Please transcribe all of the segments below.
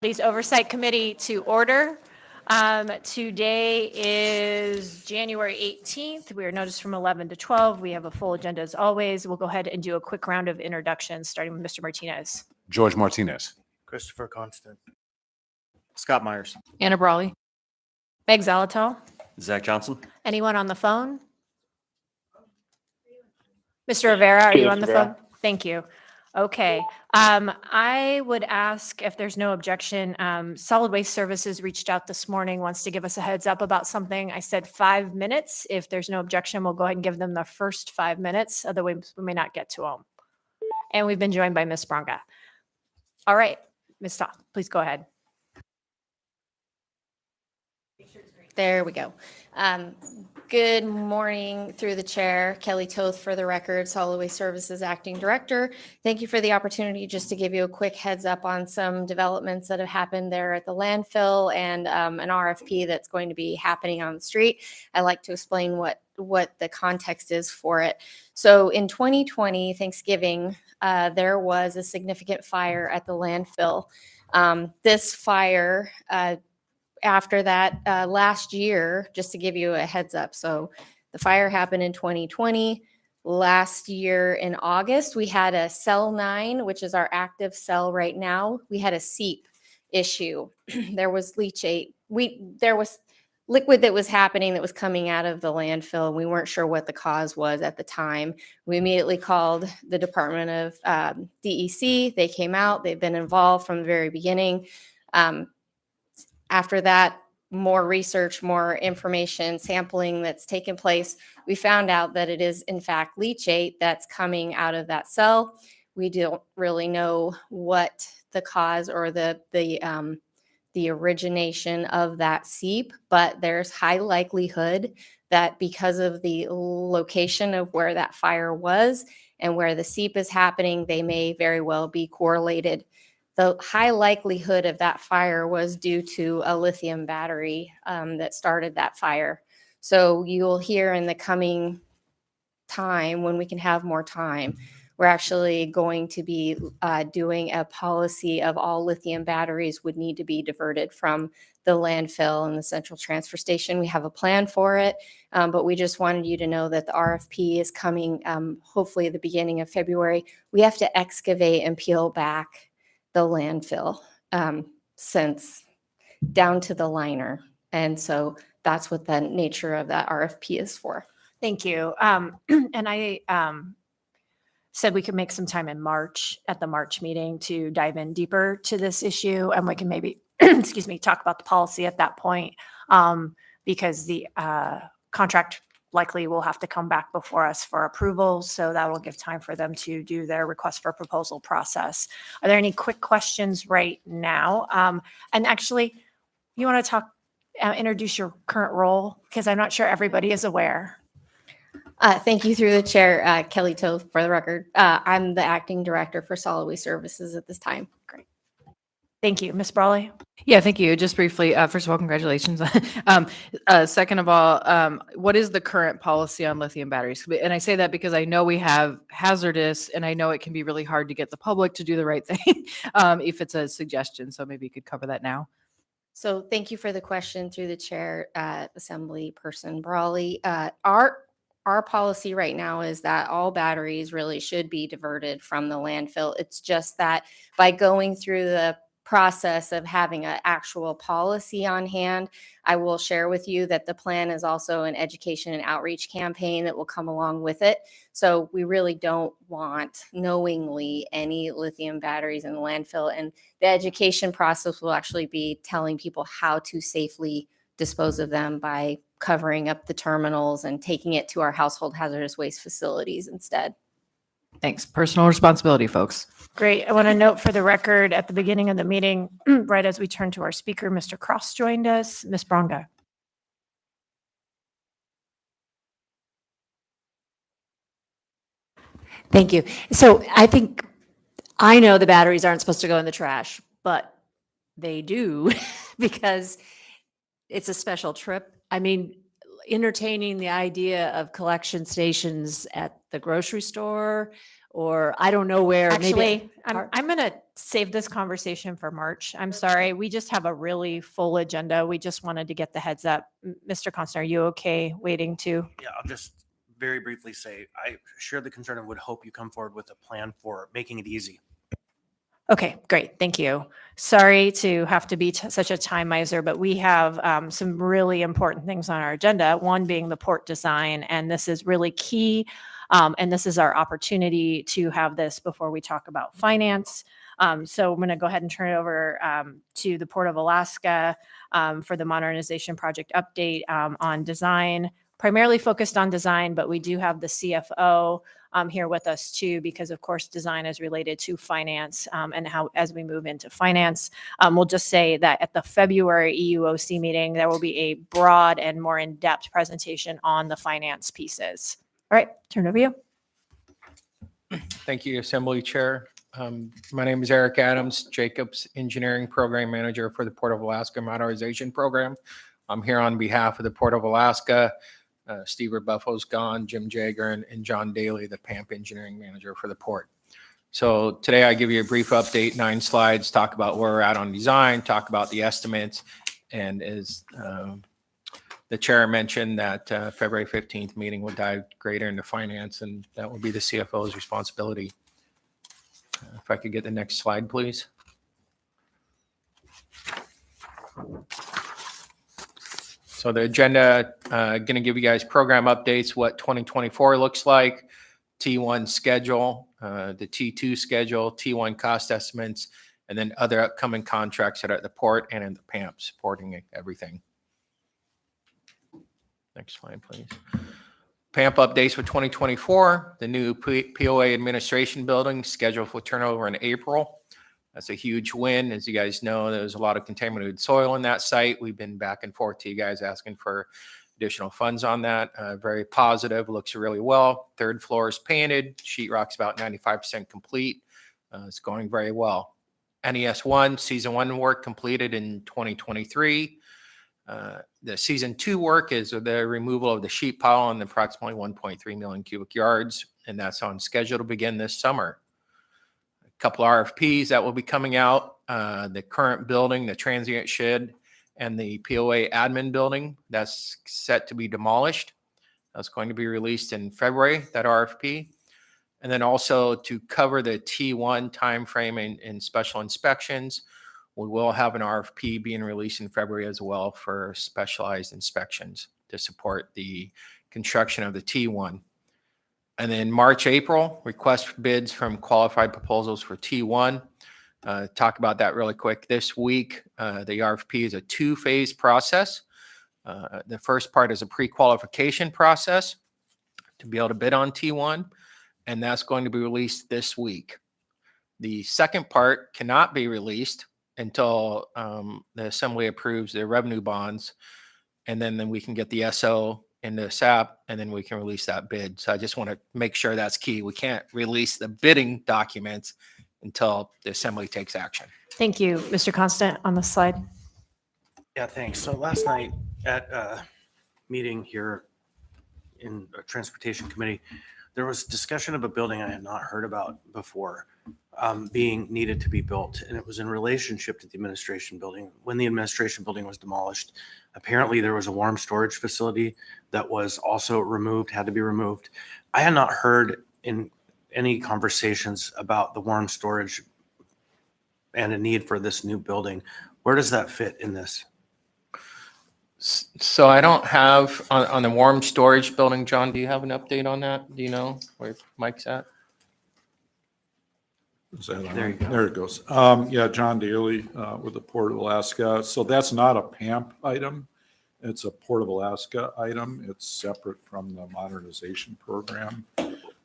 Please Oversight Committee to order. Today is January 18th. We are noticed from 11 to 12. We have a full agenda as always. We'll go ahead and do a quick round of introductions, starting with Mr. Martinez. George Martinez. Christopher Constant. Scott Myers. Anna Brawley. Meg Zalatal. Zach Johnson. Anyone on the phone? Mr. Rivera, are you on the phone? Thank you. Okay. I would ask if there's no objection. Solid Waste Services reached out this morning, wants to give us a heads up about something. I said 5 minutes. If there's no objection, we'll go ahead and give them the first 5 minutes. Otherwise, we may not get to them. And we've been joined by Ms. Bronga. All right, Ms. Toth, please go ahead. There we go. Good morning through the chair, Kelly Toth for the record, Solid Waste Services Acting Director. Thank you for the opportunity just to give you a quick heads up on some developments that have happened there at the landfill and an RFP that's going to be happening on the street. I'd like to explain what the context is for it. So in 2020, Thanksgiving, there was a significant fire at the landfill. This fire, after that, last year, just to give you a heads up, so the fire happened in 2020. Last year in August, we had a cell 9, which is our active cell right now. We had a seep issue. There was leachate. There was liquid that was happening that was coming out of the landfill. We weren't sure what the cause was at the time. We immediately called the Department of DEC. They came out. They've been involved from the very beginning. After that, more research, more information, sampling that's taken place, we found out that it is in fact leachate that's coming out of that cell. We don't really know what the cause or the origination of that seep, but there's high likelihood that because of the location of where that fire was and where the seep is happening, they may very well be correlated. The high likelihood of that fire was due to a lithium battery that started that fire. So you'll hear in the coming time, when we can have more time, we're actually going to be doing a policy of all lithium batteries would need to be diverted from the landfill and the central transfer station. We have a plan for it, but we just wanted you to know that the RFP is coming hopefully at the beginning of February. We have to excavate and peel back the landfill since down to the liner. And so that's what the nature of that RFP is for. Thank you. And I said we could make some time in March at the March meeting to dive in deeper to this issue. And we can maybe, excuse me, talk about the policy at that point because the contract likely will have to come back before us for approval. So that will give time for them to do their request for proposal process. Are there any quick questions right now? And actually, you want to talk, introduce your current role? Because I'm not sure everybody is aware. Thank you through the chair, Kelly Toth for the record. I'm the acting director for Solid Waste Services at this time. Great. Thank you. Ms. Brawley? Yeah, thank you. Just briefly, first of all, congratulations. Second of all, what is the current policy on lithium batteries? And I say that because I know we have hazardous, and I know it can be really hard to get the public to do the right thing if it's a suggestion. So maybe you could cover that now. So thank you for the question through the chair, Assembly Person Brawley. Our policy right now is that all batteries really should be diverted from the landfill. It's just that by going through the process of having an actual policy on hand, I will share with you that the plan is also an education and outreach campaign that will come along with it. So we really don't want knowingly any lithium batteries in the landfill. And the education process will actually be telling people how to safely dispose of them by covering up the terminals and taking it to our household hazardous waste facilities instead. Thanks. Personal responsibility, folks. Great. I want to note for the record at the beginning of the meeting, right as we turn to our speaker, Mr. Cross joined us. Ms. Bronga. Thank you. So I know the batteries aren't supposed to go in the trash, but they do because it's a special trip. I mean, entertaining the idea of collection stations at the grocery store or I don't know where. maybe- Actually, I'm, Mar- I'm going to save this conversation for March. I'm sorry. We just have a really full agenda. We just wanted to get the heads up. Mr. Constant, are you okay waiting to? Yeah, I'll just very briefly say, I share the concern and would hope you come forward with a plan for making it easy. Okay, great. Thank you. Sorry to have to be such a time miser, but we have some really important things on our agenda. One being the port design, and this is really key. And this is our opportunity to have this before we talk about finance. So I'm going to go ahead and turn it over to the Port of Alaska for the modernization project update on design, primarily focused on design, but we do have the CFO here with us too, because of course, design is related to finance and how, as we move into finance, we'll just say that at the February EUOC meeting, there will be a broad and more in-depth presentation on the finance pieces. All right, turn it over to you. Thank you, Assembly Chair. My name is Eric Adams, Jacobs Engineering Program Manager for the Port of Alaska Modernization Program. I'm here on behalf of the Port of Alaska. Steve Rebuffalo's gone, Jim Jager, and John Daly, the PAMP Engineering Manager for the port. So today I give you a brief update, 9 slides, talk about where we're at on design, talk about the estimates, and as the chair mentioned, that February 15th meeting will dive greater into finance, and that will be the CFO's responsibility. If I could get the next slide, please. So the agenda, going to give you guys program updates, what 2024 looks like, T1 schedule, the T2 schedule, T1 cost estimates, and then other upcoming contracts that are at the port and in the PAMP supporting everything. Next slide, please. PAMP updates for 2024, the new POA administration building scheduled for turnover in April. That's a huge win. As you guys know, there's a lot of contaminated soil in that site. We've been back and forth to you guys asking for additional funds on that. Very positive, looks really well. 3rd floor is painted. Sheetrock's about 95% complete. It's going very well. NES 1, season 1 work completed in 2023. The season 2 work is the removal of the sheet pile on approximately 1.3 million cubic yards, and that's on schedule to begin this summer. A couple RFPs that will be coming out, the current building, the transient shed, and the POA admin building, that's set to be demolished. That's going to be released in February, that RFP. And then also to cover the T1 timeframe in special inspections, we will have an RFP being released in February as well for specialized inspections to support the construction of the T1. And then March, April, request for bids from qualified proposals for T1. Talk about that really quick. This week, the RFP is a 2-phase process. The first part is a pre-qualification process to be able to bid on T1, and that's going to be released this week. The second part cannot be released until the Assembly approves the revenue bonds, and then we can get the SO into SAP, and then we can release that bid. So I just want to make sure that's key. We can't release the bidding documents until the Assembly takes action. Thank you, Mr. Constant, on the slide. Yeah, thanks. So last night at a meeting here in a transportation committee, there was discussion of a building I had not heard about before being needed to be built. And it was in relationship to the administration building. When the administration building was demolished, apparently there was a warm storage facility that was also removed, had to be removed. I had not heard in any conversations about the warm storage and a need for this new building. Where does that fit in this? So I don't have on the warm storage building. John, do you have an update on that? Do you know where Mike's at? Is that on? There you go. There it goes. Yeah, John Daly with the Port of Alaska. So that's not a PAMP item. It's a Port of Alaska item. It's separate from the modernization program.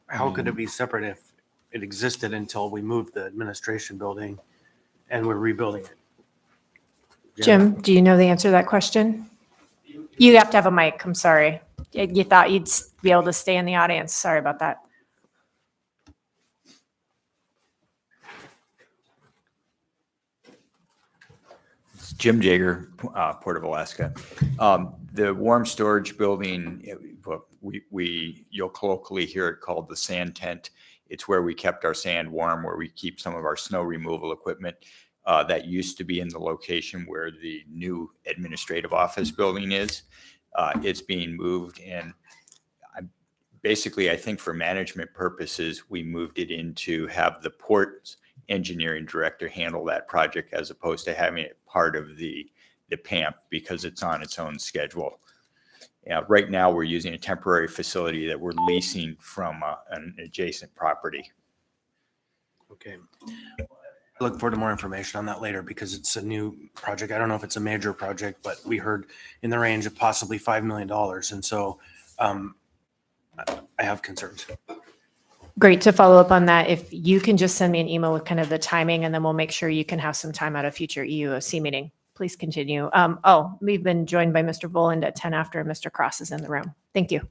How could it be separate if it existed until we moved the administration building and we're rebuilding it? Jim, do you know the answer to that question? You have to have a mic. I'm sorry. You thought you'd be able to stay in the audience. Sorry about that. It's Jim Jager, Port of Alaska. The warm storage building, you'll colloquially hear it called the sand tent. It's where we kept our sand warm, where we keep some of our snow removal equipment. That used to be in the location where the new administrative office building is. It's being moved, and basically, I think for management purposes, we moved it in to have the port's engineering director handle that project as opposed to having it part of the PAMP because it's on its own schedule. Right now, we're using a temporary facility that we're leasing from an adjacent property. Okay. I look forward to more information on that later because it's a new project. I don't know if it's a major project, but we heard in the range of possibly $5 million. And so I have concerns. Great. To follow up on that, if you can just send me an email with kind of the timing, and then we'll make sure you can have some time at a future EUOC meeting. Please continue. We've been joined by Mr. Boland at 10 after, and Mr. Cross is in the room. Thank you.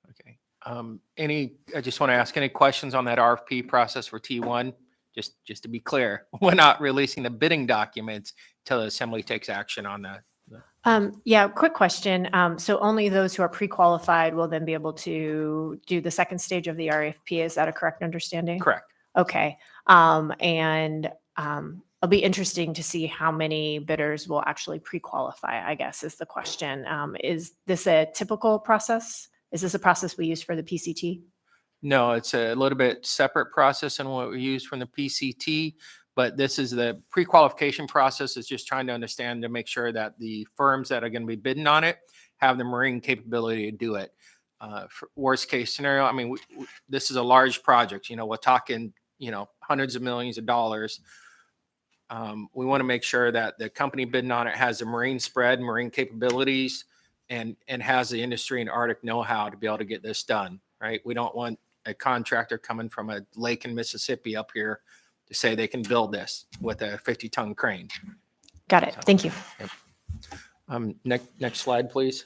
Okay. I just want to ask any questions on that RFP process for T1? Just to be clear, we're not releasing the bidding documents until the assembly takes action on that. Yeah, quick question. So only those who are pre-qualified will then be able to do the second stage of the RFP. Is that a correct understanding? Correct. Okay. It'll be interesting to see how many bidders will actually pre-qualify, I guess, is the question. Is this a typical process? Is this a process we use for the PCT? No, it's a little bit separate process than what we use from the PCT, but this is the pre-qualification process is just trying to understand to make sure that the firms that are going to be bidding on it have the marine capability to do it. For worst case scenario, I mean, this is a large project, we're talking, hundreds of millions of dollars. We want to make sure that the company bidding on it has the marine spread, marine capabilities, and has the industry and Arctic know-how to be able to get this done, right? We don't want a contractor coming from a lake in Mississippi up here to say they can build this with a 50-ton crane. Got it. Thank you. Next slide, please.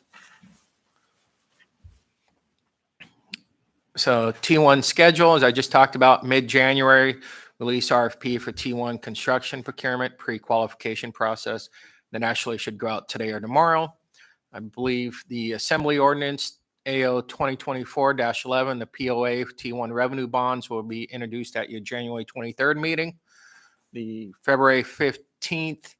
So T1 schedule, as I just talked about, mid-January, release RFP for T1 construction procurement, pre-qualification process. Then actually should go out today or tomorrow. I believe the assembly ordinance AO 2024-11, the POA T1 revenue bonds will be introduced at your January 23rd meeting. The February 15th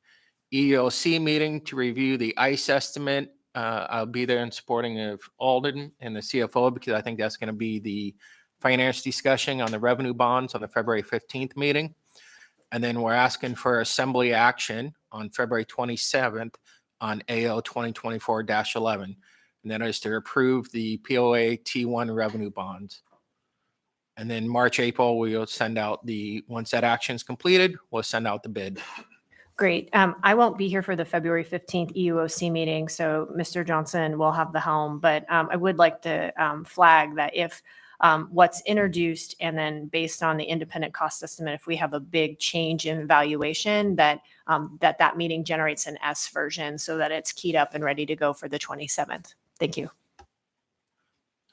EOC meeting to review the ICE estimate. I'll be there in supporting of Alden and the CFO because I think that's going to be the finance discussion on the revenue bonds on the February 15th meeting. And then we're asking for assembly action on February 27th on AO 2024-11. And that is to approve the POA T1 revenue bonds. And then March, April, we'll send out once that action is completed, we'll send out the bid. Great. I won't be here for the February 15th EUOC meeting, so Mr. Johnson will have the helm. But I would like to flag that if what's introduced and then based on the independent cost estimate, if we have a big change in valuation, that meeting generates an S version so that it's keyed up and ready to go for the 27th. Thank you.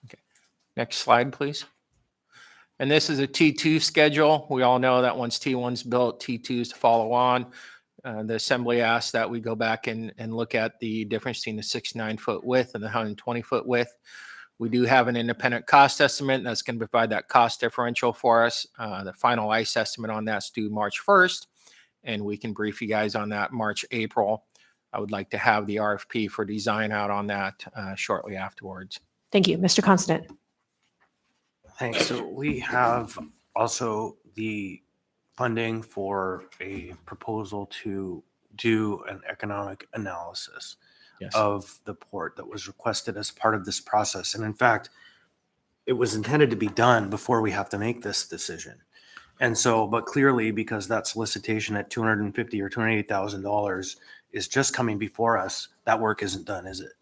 Okay. Next slide, please. And this is a T2 schedule. We all know that once T1's built, T2's to follow on. The assembly asked that we go back and look at the difference between the 69-foot width and the 120-foot width. We do have an independent cost estimate that's going to provide that cost differential for us. The final ICE estimate on that's due March 1st, and we can brief you guys on that March, April. I would like to have the RFP for design out on that shortly afterwards. Thank you. Mr. Constant. Thanks. So we have also the funding for a proposal to do an economic analysis Yes. of the port that was requested as part of this process. And in fact, it was intended to be done before we have to make this decision. And so, but clearly because that solicitation at $250,000 or $280,000 is just coming before us, that work isn't done, is it?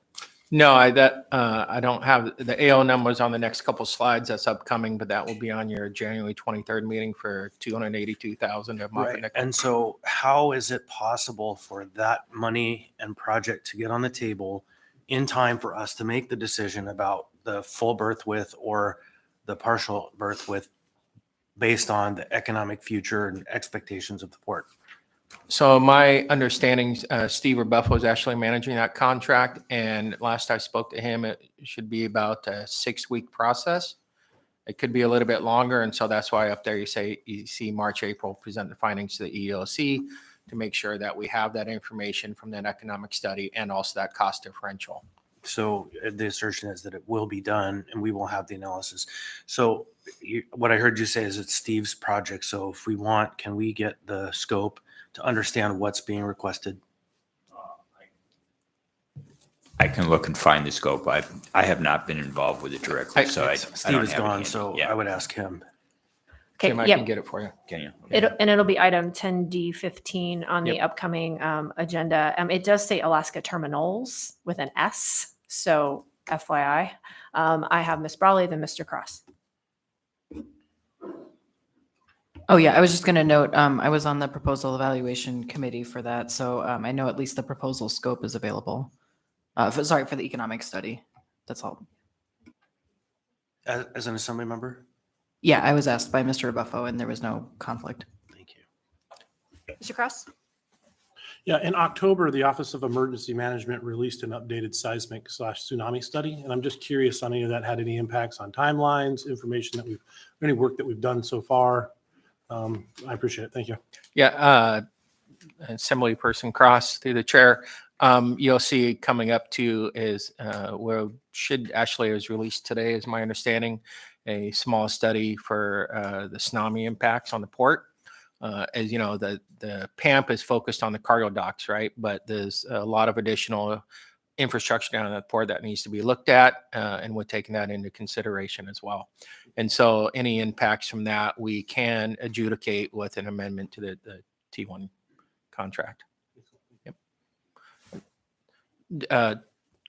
No, I don't have the AO numbers on the next couple slides. That's upcoming, but that will be on your January 23rd meeting for $282,000 of Right. And so how is it possible for that money and project to get on the table in time for us to make the decision about the full berth width or the partial berth width based on the economic future and expectations of the port? So my understanding, Steve Rebuffo is actually managing that contract. And last I spoke to him, it should be about a 6-week process. It could be a little bit longer, and so that's why up there you see March, April, present the findings to the EOC to make sure that we have that information from that economic study and also that cost differential. So the assertion is that it will be done and we will have the analysis. So what I heard you say is it's Steve's project. So if we want, can we get the scope to understand what's being requested? I can look and find the scope. I have not been involved with it directly, so I Steve don't is have it gone, handy. so Yeah. I would ask him. Okay, Tim, I yep. can get it for you. Can you? It'll be item 10D15 on the Yep. upcoming agenda. It does say Alaska Terminals with an S, so FYI. I have Ms. Brawley, then Mr. Cross. Oh, yeah, I was just going to note, I was on the proposal evaluation committee for that, so I know at least the proposal scope is available. Sorry, for the economic study. That's all. As an assembly member? Yeah, I was asked by Mr. Rebuffo, and there was no conflict. Thank you. Mr. Cross? Yeah, in October, the Office of Emergency Management released an updated seismic/tsunami study, and I'm just curious on any of that had any impacts on timelines, information that any work that we've done so far. I appreciate it. Thank you. Yeah, Assembly Person Cross through the chair. You'll see coming up to is where should actually was released today, is my understanding, a small study for the tsunami impacts on the port. As you know, the PAMP is focused on the cargo docks, right? But there's a lot of additional infrastructure down at the port that needs to be looked at, and we're taking that into consideration as well. And so any impacts from that we can adjudicate with an amendment to the T1 contract. Yep.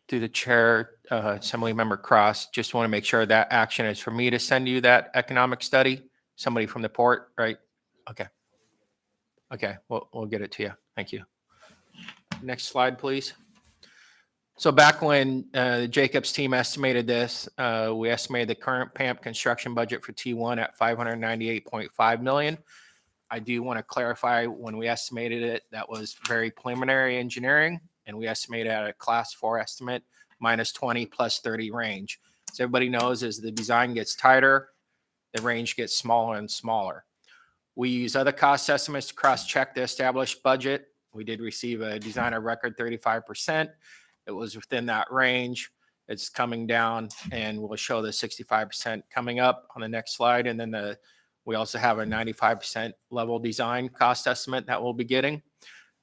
Through the chair, Assembly Member Cross, just want to make sure that action is for me to send you that economic study, somebody from the port, right? Okay. Okay, we'll get it to you. Thank you. Next slide, please. So back when the Jacobs team estimated this, we estimated the current PAMP construction budget for T1 at $598.5 million. I do want to clarify, when we estimated it, that was very preliminary engineering, and we estimated at a class 4 estimate, minus 20 plus 30 range. So everybody knows as the design gets tighter, the range gets smaller and smaller. We use other cost estimates to cross-check the established budget. We did receive a designer record 35%. It was within that range. It's coming down, and we'll show the 65% coming up on the next slide. And then we also have a 95% level design cost estimate that we'll be getting.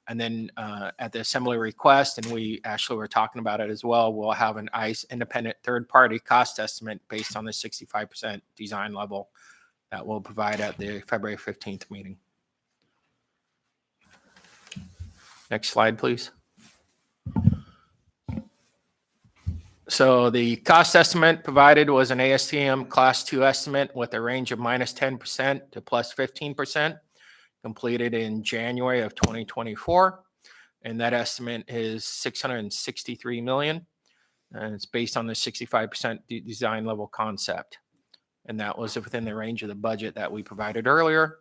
And then at the assembly request, and we actually were talking about it as well, we'll have an ICE independent third-party cost estimate based on the 65% design level that we'll provide at the February 15th meeting. Next slide, please. So the cost estimate provided was an ASTM Class 2 estimate with a range of minus 10% to plus 15%, completed in January of 2024. And that estimate is $663 million. And it's based on the 65% design level concept. And that was within the range of the budget that we provided earlier.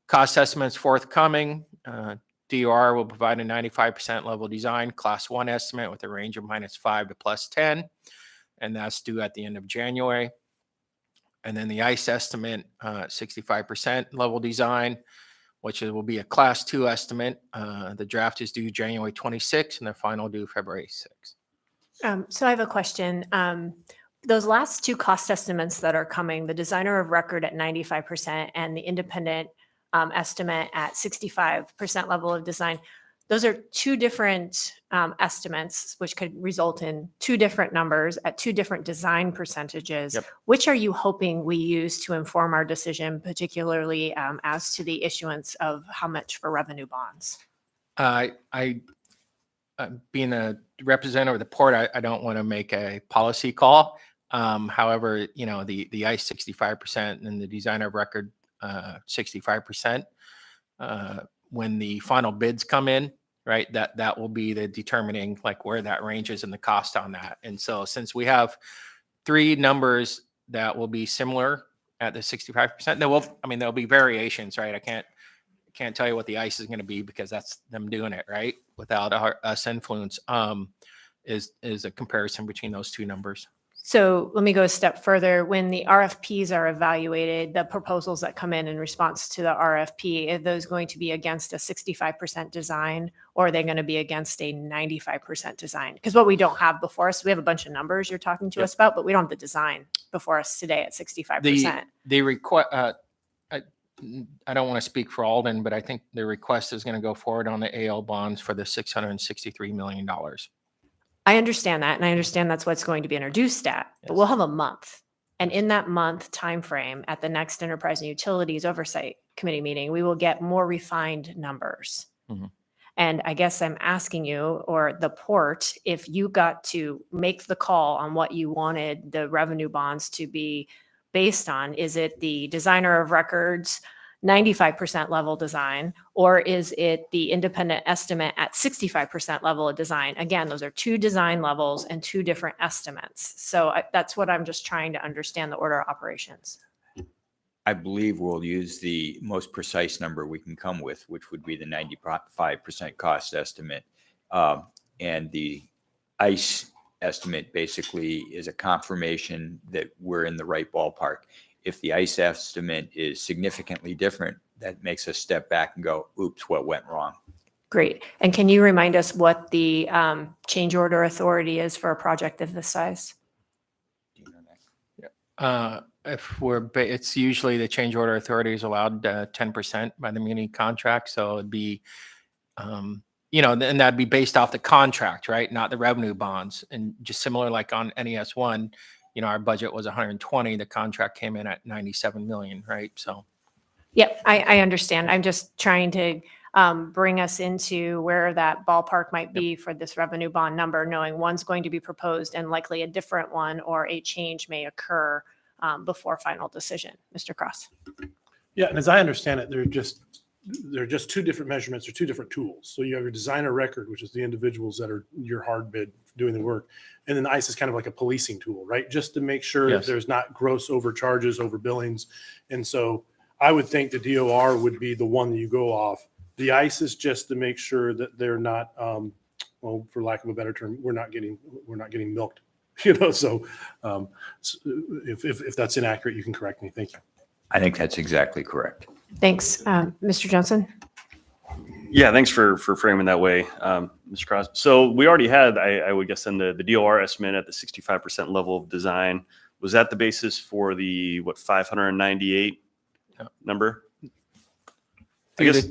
Cost estimates forthcoming. DOR will provide a 95% level design class 1 estimate with a range of minus 5 to plus 10, and that's due at the end of January. And then the ICE estimate, 65% level design, which will be a class 2 estimate. The draft is due January 26th and the final due February 6th. So I have a question. Those last two cost estimates that are coming, the designer of record at 95% and the independent estimate at 65% level of design, those are two different estimates, which could result in two different numbers at two different design percentages. Yep. Which are you hoping we use to inform our decision, particularly as to the issuance of how much for revenue bonds? Being a representative of the port, I don't want to make a policy call. However, you know, the ICE 65% and the designer of record 65%. When the final bids come in, right, that will be the determining like where that range is and the cost on that. And so since we have three numbers that will be similar at the 65%, there'll be variations, right? I can't tell you what the ICE is going to be because that's them doing it, right? Without us influence, is a comparison between those two numbers. So let me go a step further. When the RFPs are evaluated, the proposals that come in response to the RFP, are those going to be against a 65% design, or are they going to be against a 95% design? Because what we don't have before us, we have a bunch of numbers you're talking to us about, but we don't have the design before us today at 65%. The request, I don't want to speak for Alden, but I think the request is going to go forward on the AL bonds for the $663 million. I understand that, and I understand that's what's going to be introduced at, but Yes. we'll have a month. And in that month timeframe, at the next Enterprise and Utilities Oversight Committee meeting, we will get more refined numbers. Mhm. And I guess I'm asking you, or the port, if you got to make the call on what you wanted the revenue bonds to be based on, is it the designer of records 95% level design, or is it the independent estimate at 65% level of design? Again, those are two design levels and two different estimates. So that's what I'm just trying to understand the order of operations. I believe we'll use the most precise number we can come with, which would be the 95% cost estimate. And the ICE estimate basically is a confirmation that we're in the right ballpark. If the ICE estimate is significantly different, that makes us step back and go, oops, what went wrong? Great. And can you remind us what the change order authority is for a project of this size? Do you know that? It's usually the change order authority is allowed 10% by the muni contract. So it'd be, and that'd be based off the contract, right? Not the revenue bonds. And just similar like on NES 1, our budget was 120. The contract came in at 97 million, right? So. Yep, I understand. I'm just trying to bring us into where that ballpark might be for this revenue bond number, knowing one's going to be proposed and likely a different one or a change may occur before final decision. Mr. Cross. Yeah, and as I understand it, they're just two different measurements or two different tools. So you have your designer record, which is the individuals that are your hard bid doing the work. And then the ICE is kind of like a policing tool, right? Just to make sure that Yes. there's not gross overcharges, overbillings. And so I would think the DOR would be the one that you go off. The ICE is just to make sure that they're not, well, for lack of a better term, we're not getting milked, So if that's inaccurate, you can correct me. Thank you. I think that's exactly correct. Thanks. Mr. Johnson? Yeah, thanks for framing that way, Mr. Cross. So we already had, I would guess, then the DOR estimate at the 65% level of design. Was that the basis for the 598 number? I guess.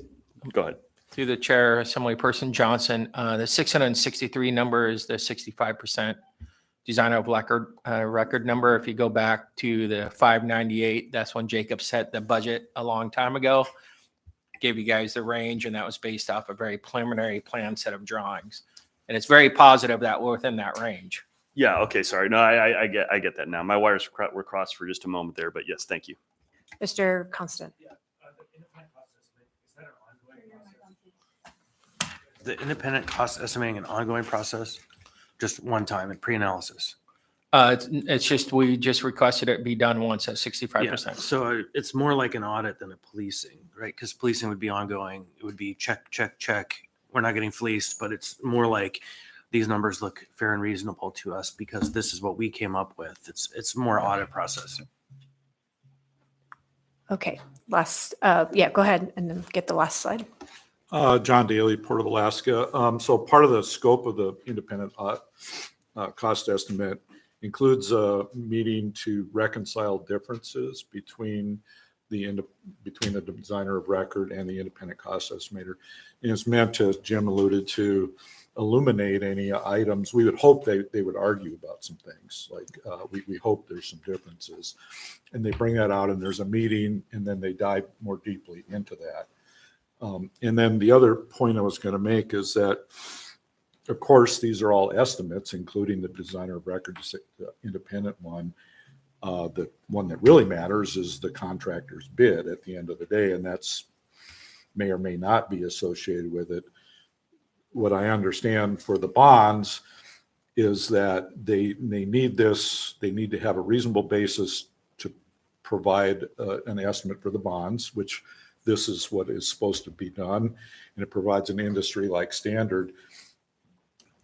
Go ahead. Through the chair, Assemblyperson Johnson, the 663 number is the 65% designer of record number. If you go back to the 598, that's when Jacob set the budget a long time ago. Gave you guys the range, and that was based off a very preliminary plan set of drawings. And it's very positive that we're within that range. Yeah. Okay. Sorry. No, I get that now. My wires were crossed for just a moment there, but yes, thank you. Mr. Constant? The independent cost estimating an ongoing process, just one time at pre-analysis. It's just, we just requested it be done once at Yeah, 65%. so it's more like an audit than a policing, right? Because policing would be ongoing. It would be check, check, check. We're not getting fleeced, but it's more like these numbers look fair and reasonable to us because this is what we came up with. It's more audit process. Okay, go ahead and then get the last slide. John Daly, Port of Alaska. So part of the scope of the independent cost estimate includes a meeting to reconcile differences between the designer of record and the independent cost estimator. And it's meant to, as Jim alluded to, illuminate any items. We would hope they would argue about some things, like we hope there's some differences. And they bring that out and there's a meeting and then they dive more deeply into that. And then the other point I was going to make is that, of course, these are all estimates, including the designer of record, the independent one. The one that really matters is the contractor's bid at the end of the day, and that's may or may not be associated with it. What I understand for the bonds is that they need this, they need to have a reasonable basis to provide an estimate for the bonds, which this is what is supposed to be done, and it provides an industry-like standard.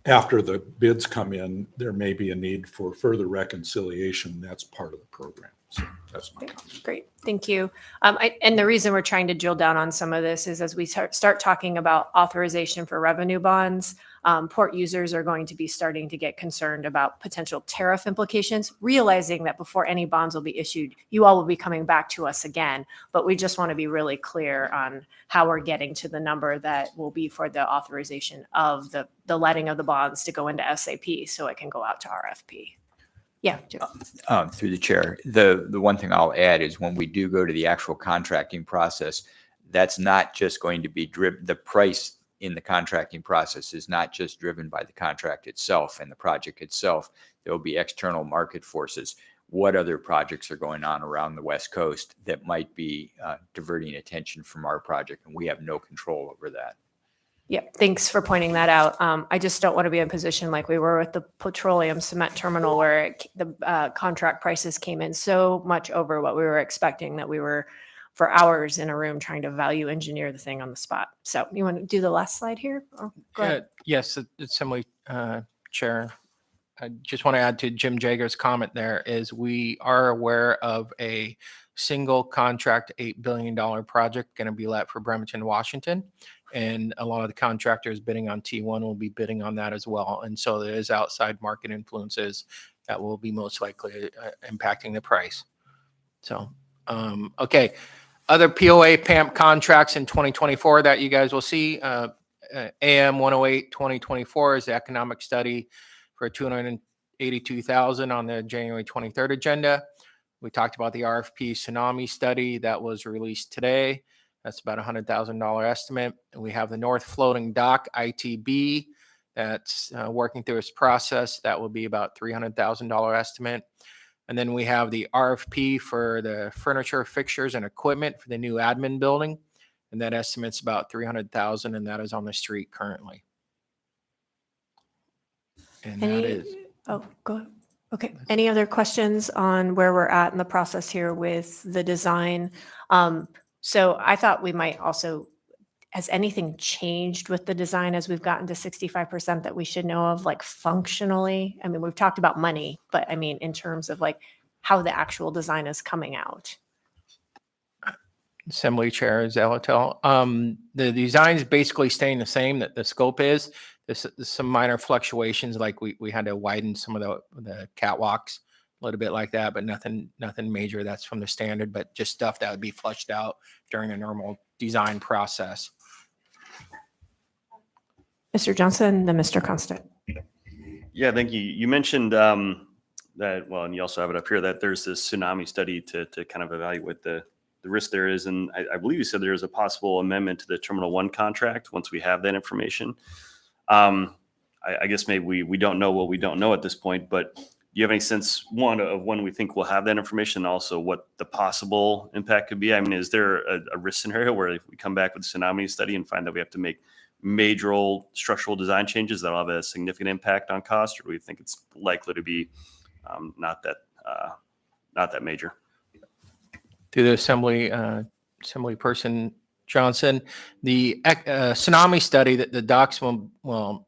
after the bids come in, there may be a need for further reconciliation. That's part of the program. So that's my comment. Great, thank you. And the reason we're trying to drill down on some of this is as we start talking about authorization for revenue bonds, port users are going to be starting to get concerned about potential tariff implications, realizing that before any bonds will be issued, you all will be coming back to us again. But we just want to be really clear on how we're getting to the number that will be for the authorization of the letting of the bonds to go into SAP so it can go out to RFP. Yeah, Joe. Through the chair, the one thing I'll add is when we do go to the actual contracting process, that's not just going to be driven, the price in the contracting process is not just driven by the contract itself and the project itself. There will be external market forces. What other projects are going on around the West Coast that might be diverting attention from our project? And we have no control over that. Yeah, thanks for pointing that out. I just don't want to be in a position like we were with the petroleum cement terminal where the contract prices came in so much over what we were expecting that we were for hours in a room trying to value engineer the thing on the spot. So you want to do the last slide here? Oh, go ahead. Yes, Assembly Chair. I just want to add to Jim Jager's comment there is we are aware of a single contract $8 billion project going to be let for Bremerton, Washington. And a lot of the contractors bidding on T1 will be bidding on that as well. And so there is outside market influences that will be most likely impacting the price. So, okay. Other POA PAMP contracts in 2024 that you guys will see. AM 108 2024 is the economic study for $282,000 on the January 23rd agenda. We talked about the RFP tsunami study that was released today. That's about $100,000 estimate. And we have the North Floating Dock ITB that's working through its process. That will be about $300,000 estimate. And then we have the RFP for the furniture, fixtures, and equipment for the new admin building. And that estimate's about $300,000, and that is on the street currently. And that is. Oh, go ahead. Okay. Any other questions on where we're at in the process here with the design? So I thought we might also, has anything changed with the design as we've gotten to 65% that we should know of, like functionally? I mean, we've talked about money, but I mean, in terms of like how the actual design is coming out. Assembly Chair Zalatel. The design is basically staying the same, that the scope is. There's some minor fluctuations, like we had to widen some of the catwalks a little bit like that, but nothing major. That's from the standard, but just stuff that would be flushed out during the normal design process. Mr. Johnson, then Mr. Constant. Yeah, thank you. You mentioned that, well, and you also have it up here, that there's this tsunami study to kind of evaluate the risk there is. And I believe you said there's a possible amendment to the Terminal 1 contract once we have that information. I guess maybe we don't know what we don't know at this point, but do you have any sense, one, of when we think we'll have that information, and also what the possible impact could be? I mean, is there a risk scenario where if we come back with a tsunami study and find that we have to make major structural design changes that'll have a significant impact on cost, or do we think it's likely to be not that major? To the Assembly Person Johnson, the tsunami study that the docks will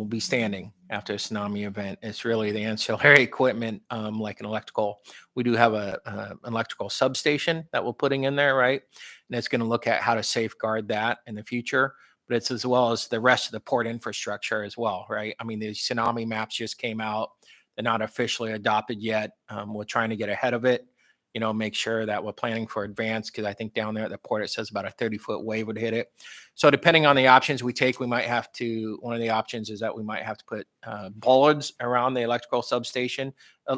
be standing after a tsunami event. It's really the ancillary equipment, like an electrical. We do have an electrical substation that we're putting in there, right? And it's going to look at how to safeguard that in the future. But it's as well as the rest of the port infrastructure as well, right? I mean, the tsunami maps just came out. They're not officially adopted yet. We're trying to get ahead of it. Make sure that we're planning for advance, because I think down there at the port, it says about a 30-foot wave would hit it. So depending on the options we take, one of the options is that we might have to put bollards around the electrical substation,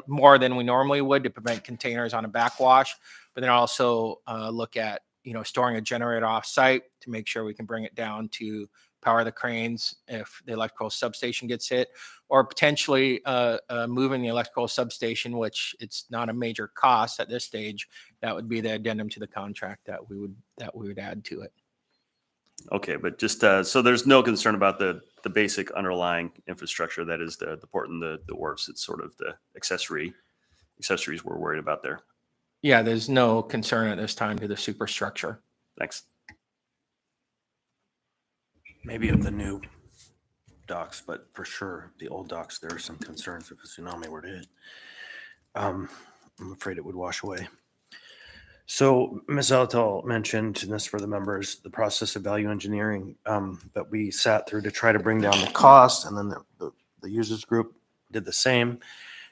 more than we normally would, to prevent containers on a backwash. But then also look at, storing a generator off site to make sure we can bring it down to power the cranes if the electrical substation gets hit, or potentially moving the electrical substation, which it's not a major cost at this stage. That would be the addendum to the contract that we would add to it. Okay, but just so there's no concern about the basic underlying infrastructure that is the port and the wharves. It's sort of the accessories we're worried about there. Yeah, there's no concern at this time to the superstructure. Thanks. Maybe of the new docks, but for sure, the old docks, there are some concerns if a tsunami were to hit. I'm afraid it would wash away. So Ms. Eltal mentioned, and this for the members, the process of value engineering that we sat through to try to bring down the cost, and then the users group did the same.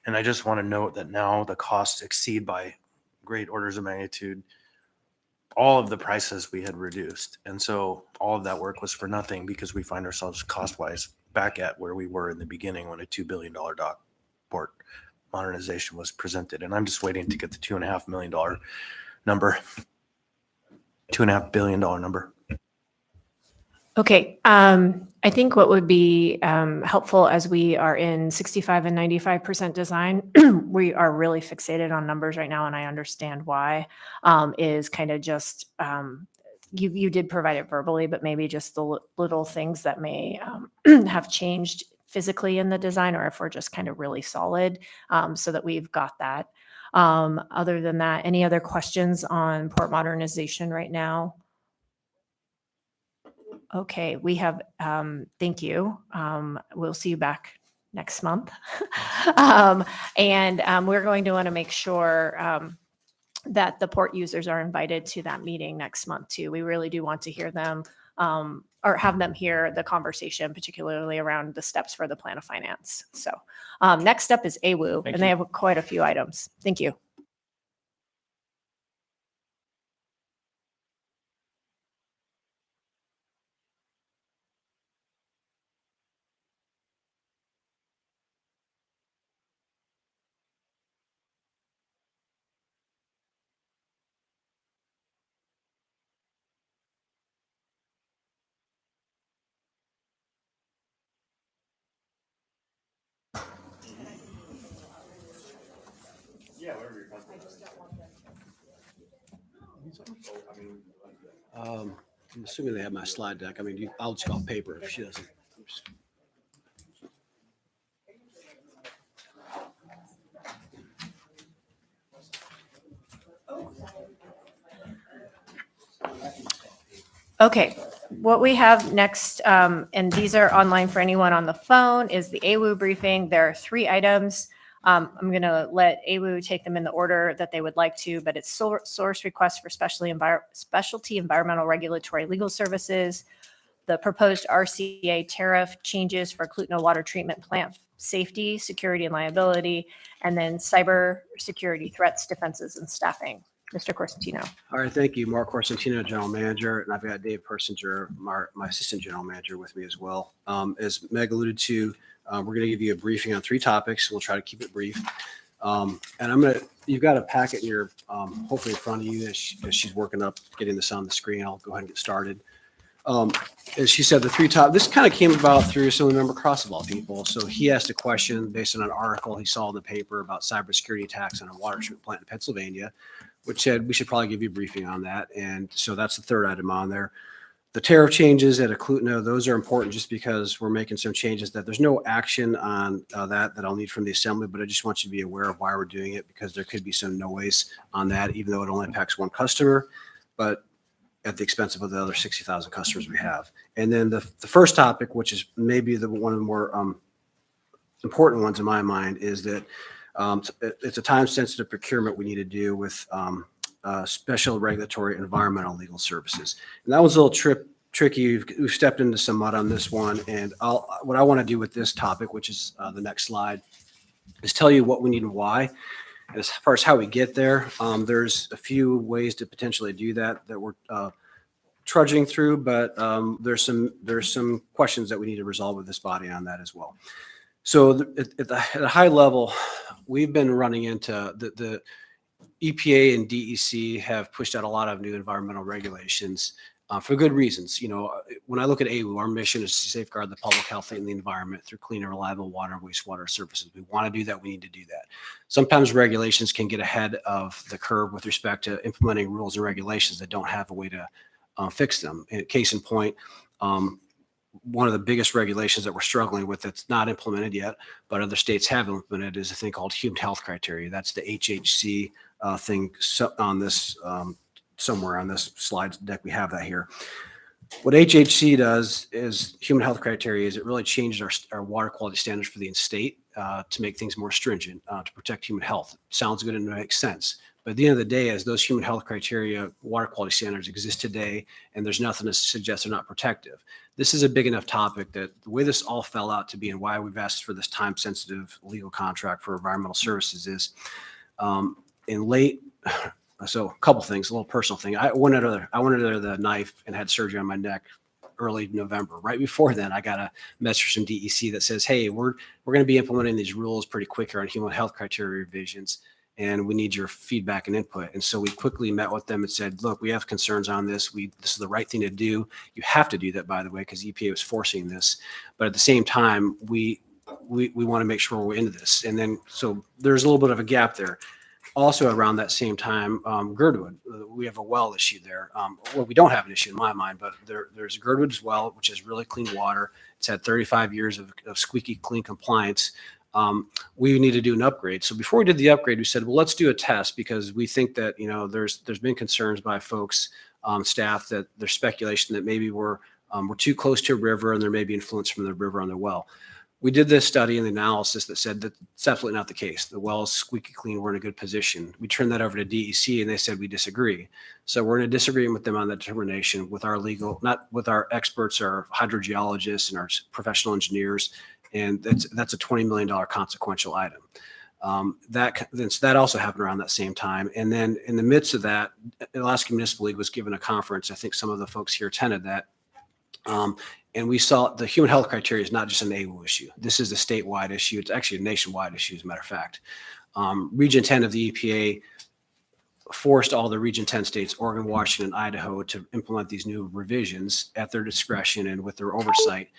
And I just want to note that now the costs exceed by great orders of magnitude all of the prices we had reduced. And so all of that work was for nothing because we find ourselves cost-wise back at where we were in the beginning when a $2 billion dock port modernization was presented. And I'm just waiting to get the $2.5 million number, $2.5 billion number. Okay, I think what would be helpful as we are in 65 and 95% design, we are really fixated on numbers right now, and I understand why, is kind of just, you did provide it verbally, but maybe just the little things that may have changed physically in the design, or if we're just kind of really solid, so that we've got that. Other than that, any other questions on port modernization right now? Okay, we have, thank you. We'll see you back next month. We're going to want to make sure that the port users are invited to that meeting next month too. We really do want to hear them or have them hear the conversation, particularly around the steps for the plan of finance. So next up is AWU, Thank and they you. have quite a few items. Thank you. I'm assuming they have my slide deck. I mean, I'll just go off paper if she doesn't. Okay, what we have next, and these are online for anyone on the phone, is the AWU briefing. There are 3 items. I'm going to let AWU take them in the order that they would like to, but it's source requests for specialty environmental regulatory legal services, the proposed RCA tariff changes for Clutno water treatment plant safety, security, and liability, and then cyber security threats, defenses, and staffing. Mr. Corsentino. All right, thank you. Mark Corsentino, General Manager, and I've got Dave Persinger, my Assistant General Manager, with me as well. As Meg alluded to, we're going to give you a briefing on 3 topics. We'll try to keep it brief. And you've got a packet in your, hopefully in front of you as she's working up getting this on the screen. I'll go ahead and get started. As she said, this kind of came about through some member Cross of all people. So he asked a question based on an article he saw in the paper about cybersecurity attacks on a water treatment plant in Pennsylvania, which said we should probably give you a briefing on that. And so that's the 3rd item on there. The tariff changes at Clutno, those are important just because we're making some changes that there's no action on that I'll need from the assembly, but I just want you to be aware of why we're doing it, because there could be some noise on that, even though it only impacts 1 customer, but at the expense of the other 60,000 customers we have. And then the first topic, which is maybe one of the more important ones in my mind, is that it's a time-sensitive procurement we need to do with special regulatory environmental legal services. And that was a little tricky. We've stepped into some mud on this one. And what I want to do with this topic, which is the next slide, is tell you what we need and why. And as far as how we get there, there's a few ways to potentially do that we're trudging through, but there's some questions that we need to resolve with this body on that as well. So at a high level, we've been running into the EPA and DEC have pushed out a lot of new environmental regulations for good reasons. You know, when I look at AWU, our mission is to safeguard the public health and the environment through clean and reliable water and wastewater services. We want to do that. We need to do that. Sometimes regulations can get ahead of the curve with respect to implementing rules and regulations that don't have a way to fix them. And case in point, one of the biggest regulations that we're struggling with that's not implemented yet, but other states have implemented, is a thing called human health criteria. That's the HHC thing on this, somewhere on this slide deck. We have that here. What HHC does is human health criteria is it really changes our water quality standards for the state to make things more stringent to protect human health. Sounds good and it makes sense. But at the end of the day, as those human health criteria, water quality standards exist today, and there's nothing to suggest they're not protective. This is a big enough topic that the way this all fell out to be and why we've asked for this time-sensitive legal contract for environmental services is in late. So a couple things, a little personal thing. I went under the knife and had surgery on my neck early November. Right before then, I got a message from DEC that says, "Hey, we're going to be implementing these rules pretty quick here on human health criteria revisions, and we need your feedback and input." And so we quickly met with them and said, "Look, we have concerns on this. This is the right thing to do. You have to do that, by the way, because EPA was forcing this. But at the same time, we want to make sure we're into this." And then so there's a little bit of a gap there. Also around that same time, Girdwood, we have a well issue there. Well, we don't have an issue in my mind, but there's Girdwood's well, which is really clean water. It's had 35 years of squeaky clean compliance. We need to do an upgrade. So before we did the upgrade, we said, well, let's do a test because we think that, there's been concerns by folks, staff, that there's speculation that maybe we're too close to a river and there may be influence from the river on the well. We did this study and the analysis that said that it's absolutely not the case. The well is squeaky clean. We're in a good position. We turned that over to DEC and they said we disagree. So we're in a disagreement with them on that determination with our not with our experts, our hydrogeologists and our professional engineers. And that's a $20 million consequential item. That also happened around that same time. And then in the midst of that, Alaska Municipal League was given a conference. I think some of the folks here attended that. And we saw the human health criteria is not just an AWU issue. This is a statewide issue. It's actually a nationwide issue, as a matter of fact. Region 10 of the EPA forced all the Region 10 states, Oregon, Washington, Idaho, to implement these new revisions at their discretion and with their oversight.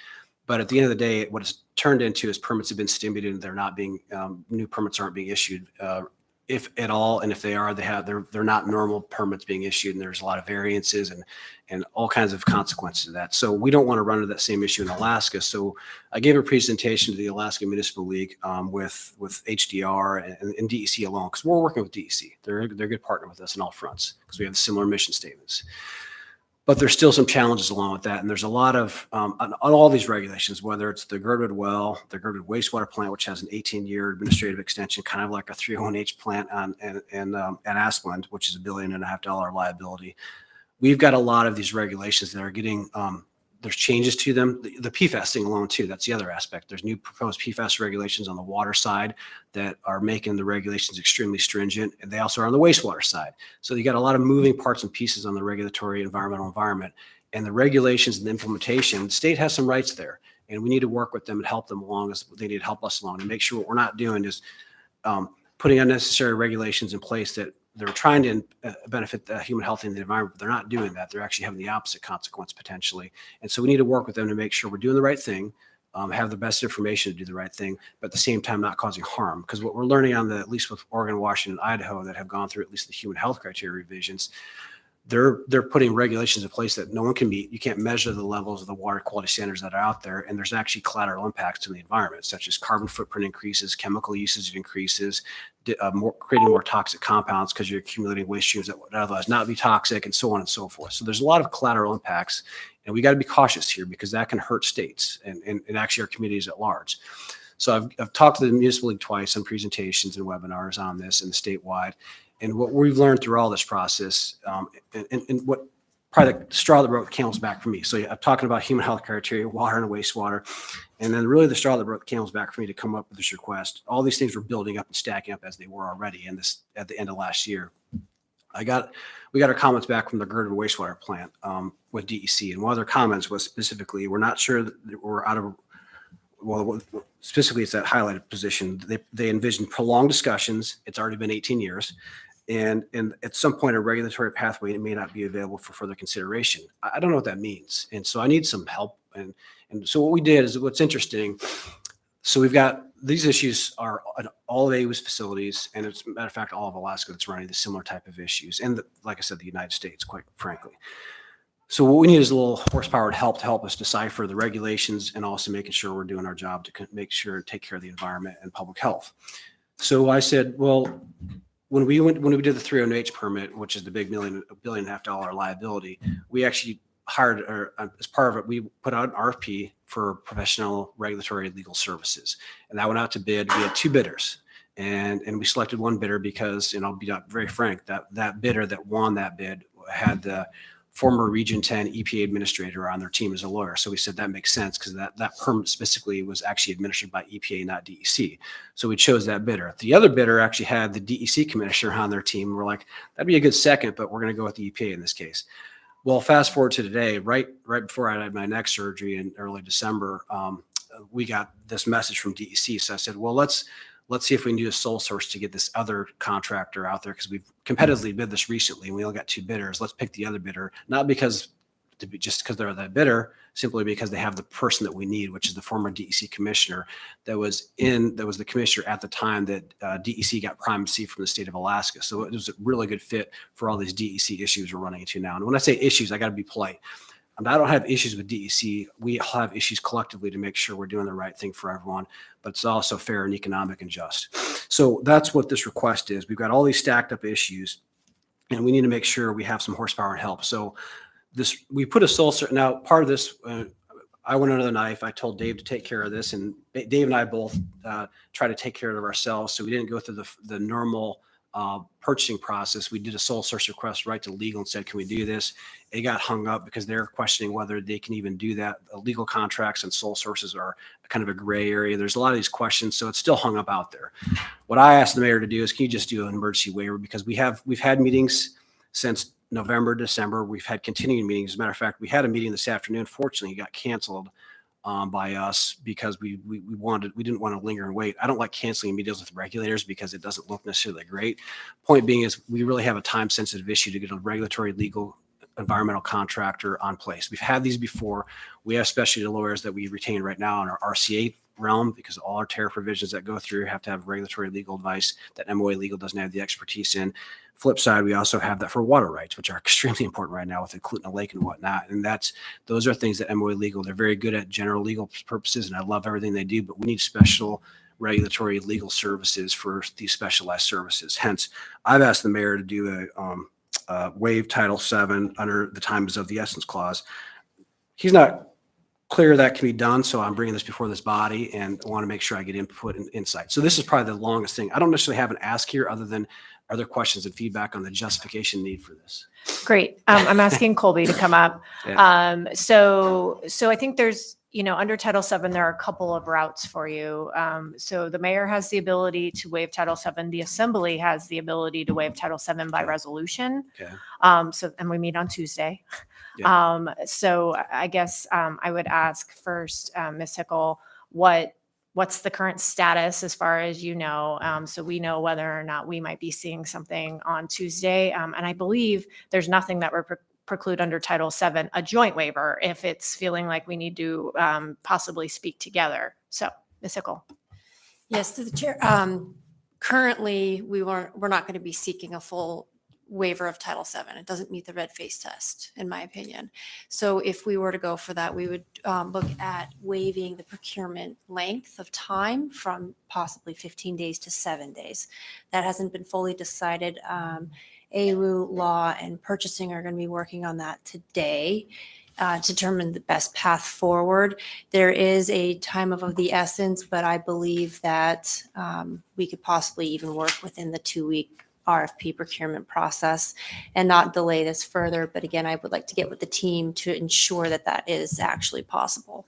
But at the end of the day, what it's turned into is permits have been stimulated and they're not being, new permits aren't being issued, if at all. And if they are, they're not normal permits being issued. And there's a lot of variances and all kinds of consequences of that. So we don't want to run into that same issue in Alaska. So I gave a presentation to the Alaska Municipal League with HDR and DEC alone, because we're working with DEC. They're a good partner with us on all fronts because we have similar mission statements. But there's still some challenges along with that. And there's a lot of, on all these regulations, whether it's the Girdwood well, the Girdwood wastewater plant, which has an 18-year administrative extension, kind of like a 301H plant in Asplund, which is $1.5 billion liability. We've got a lot of these regulations that are getting, there's changes to them. The PFAS thing alone too, that's the other aspect. There's new proposed PFAS regulations on the water side that are making the regulations extremely stringent. And they also are on the wastewater side. So you got a lot of moving parts and pieces on the regulatory environment. And the regulations and the implementation, the state has some rights there. And we need to work with them and help them along as they need to help us along and make sure what we're not doing is putting unnecessary regulations in place that they're trying to benefit the human health and the environment, but they're not doing that. They're actually having the opposite consequence potentially. And so we need to work with them to make sure we're doing the right thing, have the best information to do the right thing, but at the same time, not causing harm. Because what we're learning at least with Oregon, Washington, Idaho, that have gone through at least the human health criteria revisions, they're putting regulations in place that no one can meet. You can't measure the levels of the water quality standards that are out there. And there's actually collateral impacts to the environment, such as carbon footprint increases, chemical usage increases, creating more toxic compounds because you're accumulating waste streams that would otherwise not be toxic, and so on and so forth. So there's a lot of collateral impacts, and we got to be cautious here because that can hurt states and actually our communities at large. So I've talked to the Municipal League twice on presentations and webinars on this and statewide. And what we've learned through all this process, and what probably the straw that broke the camel's back for me. So I'm talking about human health criteria, water and wastewater, and then really the straw that broke the camel's back for me to come up with this request. All these things were building up and stacking up as they were already at the end of last year. We got our comments back from the Girdwood wastewater plant with DEC, and one of their comments was specifically, we're not sure that we're out of. Well, specifically, it's that highlighted position. They envision prolonged discussions. It's already been 18 years. And at some point, a regulatory pathway may not be available for further consideration. I don't know what that means. And so I need some help. And so what we did is what's interesting. So we've got these issues are at all of AWU's facilities. And as a matter of fact, all of Alaska that's running the similar type of issues. And like I said, the United States, quite frankly. So what we need is a little horsepower to help us decipher the regulations and also making sure we're doing our job to make sure to take care of the environment and public health. So I said, well, when we did the 301H permit, which is the big $1.5 billion liability, we actually hired, or as part of it, we put out an RFP for professional regulatory legal services. And that went out to bid. We had 2 bidders. And we selected one bidder because, and I'll be very frank, that bidder that won that bid had the former Region 10 EPA administrator on their team as a lawyer. So we said that makes sense because that permit specifically was actually administered by EPA, not DEC. So we chose that bidder. The other bidder actually had the DEC commissioner on their team. We're like, that'd be a good second, but we're going to go with the EPA in this case. Well, fast forward to today, right before I had my neck surgery in early December, we got this message from DEC. So I said, well, let's see if we can do a sole source to get this other contractor out there, because we've competitively bid this recently and we only got 2 bidders. Let's pick the other bidder, not just because they're the bidder, simply because they have the person that we need, which is the former DEC commissioner that was the commissioner at the time that DEC got primacy from the state of Alaska. So it was a really good fit for all these DEC issues we're running into now. And when I say issues, I got to be polite. I don't have issues with DEC. We have issues collectively to make sure we're doing the right thing for everyone, but it's also fair and economic and just. So that's what this request is. We've got all these stacked up issues, and we need to make sure we have some horsepower and help. So we put a sole source. Now, part of this, I went under the knife. I told Dave to take care of this, and Dave and I both try to take care of it ourselves. So we didn't go through the normal purchasing process. We did a sole source request right to legal and said, can we do this? It got hung up because they're questioning whether they can even do that. Legal contracts and sole sources are kind of a gray area. There's a lot of these questions, so it's still hung up out there. What I asked the mayor to do is, can you just do an emergency waiver? Because we've had meetings since November, December. We've had continuing meetings. As a matter of fact, we had a meeting this afternoon. Fortunately, it got canceled by us because we didn't want to linger and wait. I don't like canceling meetings with regulators because it doesn't look necessarily great. Point being is we really have a time sensitive issue to get a regulatory, legal, environmental contractor on place. We've had these before. We have specialty lawyers that we retain right now in our RCA realm, because all our tariff provisions that go through have to have regulatory legal advice that MOA legal doesn't have the expertise in. Flip side, we also have that for water rights, which are extremely important right now with the Clutna Lake and whatnot. And those are things that MOA legal, they're very good at general legal purposes, and I love everything they do, but we need special regulatory legal services for these specialized services. Hence, I've asked the mayor to do a waive Title VII under the time is of the essence clause. He's not clear that can be done, so I'm bringing this before this body and I want to make sure I get input and insight. So this is probably the longest thing. I don't necessarily have an ask here other than other questions and feedback on the justification need for this. Great. I'm asking Colby to come up. Yeah. So I think there's, under Title VII, there are a couple of routes for you. So the mayor has the ability to waive Title VII. The assembly has the ability to waive Title VII by resolution. Okay. And we meet on Tuesday. Yeah. So I guess I would ask first, Ms. Hickle, what's the current status as far as so we know whether or not we might be seeing something on Tuesday. And I believe there's nothing that would preclude under Title VII a joint waiver if it's feeling like we need to possibly speak together. So, Ms. Hickle. Yes, to the chair. Currently, we're not going to be seeking a full waiver of Title VII. It doesn't meet the red face test, in my opinion. So if we were to go for that, we would look at waiving the procurement length of time from possibly 15 days to 7 days. That hasn't been fully decided. ARU law and purchasing are going to be working on that today to determine the best path forward. There is a time of the essence, but I believe that we could possibly even work within the 2-week RFP procurement process and not delay this further. But again, I would like to get with the team to ensure that that is actually possible.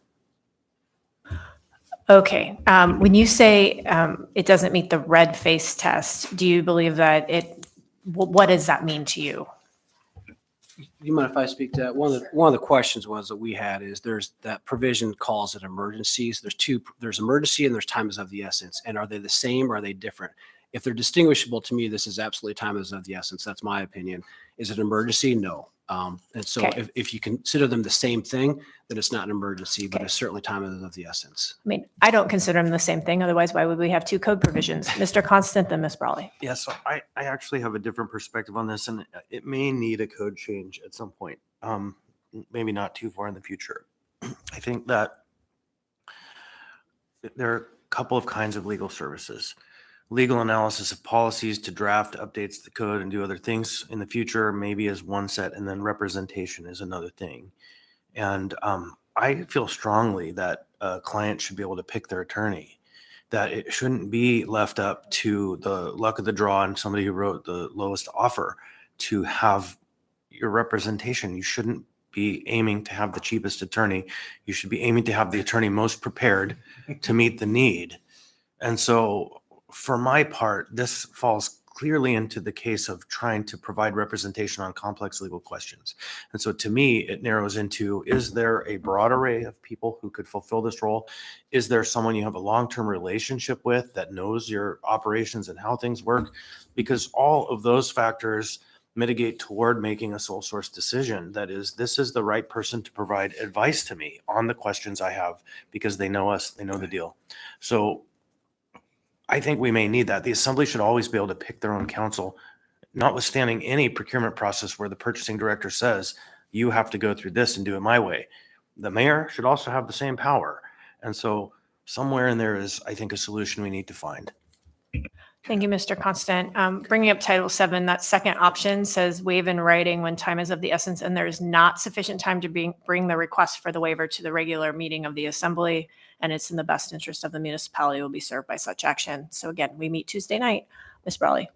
Okay. When you say it doesn't meet the red face test, do you believe that what does that mean to you? You mind if I speak to that? One of the questions was that we had is there's that provision calls it emergencies. There's emergency and there's time is of the essence. And are they the same or are they different? If they're distinguishable, to me, this is absolutely time is of the essence. That's my opinion. Is it an emergency? No. And so Okay. if you consider them the same thing, then it's not an emergency, but Okay. it's certainly time is of the essence. I mean, I don't consider them the same thing. Otherwise, why would we have 2 code provisions? Mr. Constant, then Ms. Brawley. Yeah, so I actually have a different perspective on this, and it may need a code change at some point. Maybe not too far in the future. I think that there are a couple of kinds of legal services. legal analysis of policies to draft updates to the code and do other things in the future, maybe is one set, and then representation is another thing. And I feel strongly that a client should be able to pick their attorney, that it shouldn't be left up to the luck of the draw and somebody who wrote the lowest offer to have your representation. You shouldn't be aiming to have the cheapest attorney. You should be aiming to have the attorney most prepared to meet the need. And so for my part, this falls clearly into the case of trying to provide representation on complex legal questions. And so to me, it narrows into, is there a broad array of people who could fulfill this role? Is there someone you have a long-term relationship with that knows your operations and how things work? Because all of those factors mitigate toward making a sole source decision. That is, this is the right person to provide advice to me on the questions I have because they know us, they know the deal. So I think we may need that. The assembly should always be able to pick their own counsel, notwithstanding any procurement process where the purchasing director says, you have to go through this and do it my way. The mayor should also have the same power. And so somewhere in there is, I think, a solution we need to find. Thank you, Mr. Constant. Bringing up Title VII, that second option says waive in writing when time is of the essence and there is not sufficient time to bring the request for the waiver to the regular meeting of the assembly, and it's in the best interest of the municipality will be served by such action. So again, we meet Tuesday night. Ms. Brawley.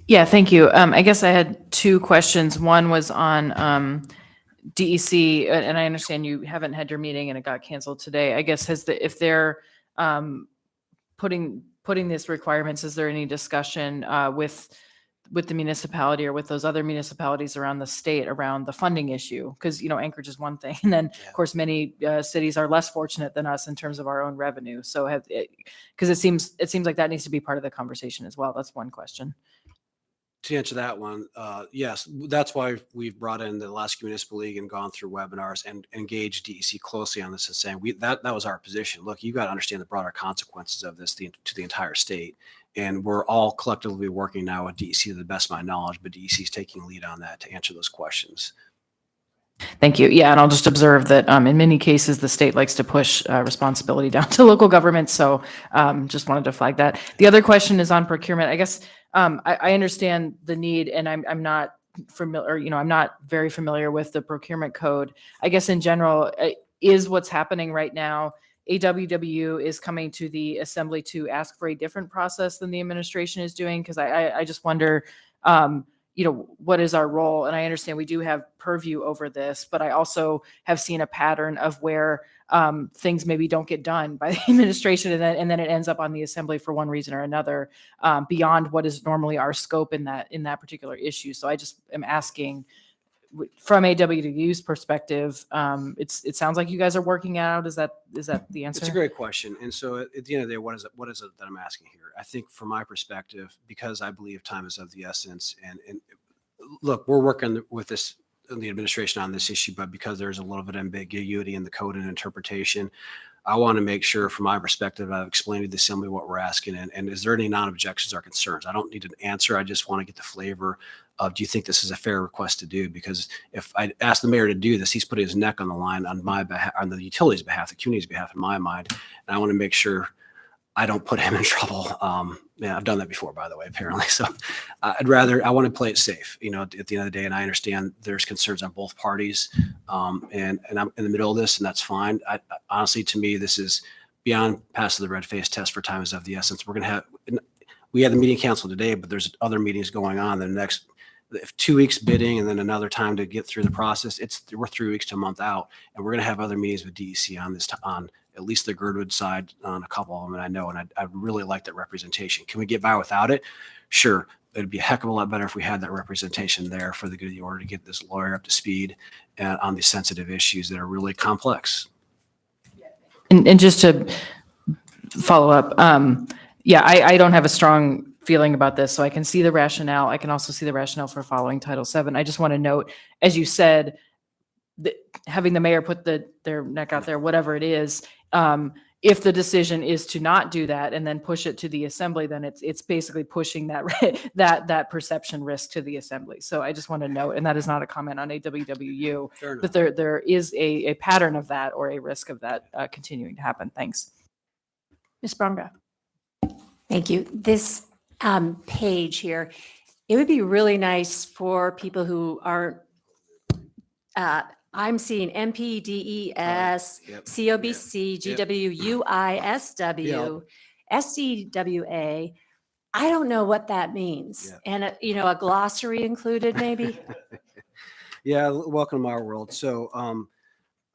Yeah, thank you. I guess I had two questions. One was on DEC, and I understand you haven't had your meeting and it got canceled today. I guess if they're putting these requirements, is there any discussion with the municipality or with those other municipalities around the state around the funding issue? Because, Anchorage is one thing. And then, of course, many cities are less fortunate than us in terms of our own revenue. So because it seems like that needs to be part of the conversation as well. That's one question. To answer that one, yes, that's why we've brought in the Alaska Municipal League and gone through webinars and engaged DEC closely on this and saying that was our position. Look, you got to understand the broader consequences of this to the entire state. And we're all collectively working now with DEC to the best of my knowledge, but DEC is taking lead on that to answer those questions. Thank you. Yeah, and I'll just observe that in many cases, the state likes to push responsibility down to local governments. So just wanted to flag that. The other question is on procurement. I guess I understand the need, and I'm not familiar, I'm not very familiar with the procurement code. I guess in general, is what's happening right now, AWW is coming to the assembly to ask for a different process than the administration is doing? Because I just wonder, what is our role? And I understand we do have purview over this, but I also have seen a pattern of where things maybe don't get done by the administration, and then it ends up on the assembly for one reason or another, beyond what is normally our scope in that particular issue. So I just am asking, from AWW's perspective, it sounds like you guys are working out. Is that the answer? It's a great question. And so at the end of the day, what is it that I'm asking here? I think from my perspective, because I believe time is of the essence, and look, we're working with this, the administration on this issue, but because there's a little bit of ambiguity in the code and interpretation, I want to make sure from my perspective, I've explained to the assembly what we're asking. And is there any non-objections or concerns? I don't need an answer. I just want to get the flavor of, do you think this is a fair request to do? Because if I ask the mayor to do this, he's putting his neck on the line on my behalf, on the utilities behalf, the community's behalf, in my mind. And I want to make sure I don't put him in trouble. Yeah, I've done that before, by the way, apparently. So I want to play it safe, at the end of the day. And I understand there's concerns on both parties. And I'm in the middle of this, and that's fine. Honestly, to me, this is beyond passing the red face test for time is of the essence. We had the meeting canceled today, but there's other meetings going on the next 2 weeks bidding, and then another time to get through the process. We're 3 weeks to a month out, and we're going to have other meetings with DEC on this, on at least the Girdwood side, on a couple of them. And I know, and I really like that representation. Can we get by without it? Sure. It'd be a heck of a lot better if we had that representation there for the good of the order to get this lawyer up to speed on these sensitive issues that are really complex. And just to follow up, I don't have a strong feeling about this, so I can see the rationale. I can also see the rationale for following Title VII. I just want to note, as you said, that having the mayor put their neck out there, whatever it is, if the decision is to not do that and then push it to the assembly, then it's basically pushing that perception risk to the assembly. So I just want to note, and that is not a comment on AWWU, but there is a pattern of that, or a risk of that continuing to happen. Thanks. Ms. Bronga. Thank you. This page here, it would be really nice for people who aren't, I'm seeing MPDES, Yep. COBC, Yep. GWUISW, SDWA. I don't know what that means. Yep. And, a glossary included maybe? Yeah, welcome to our world. So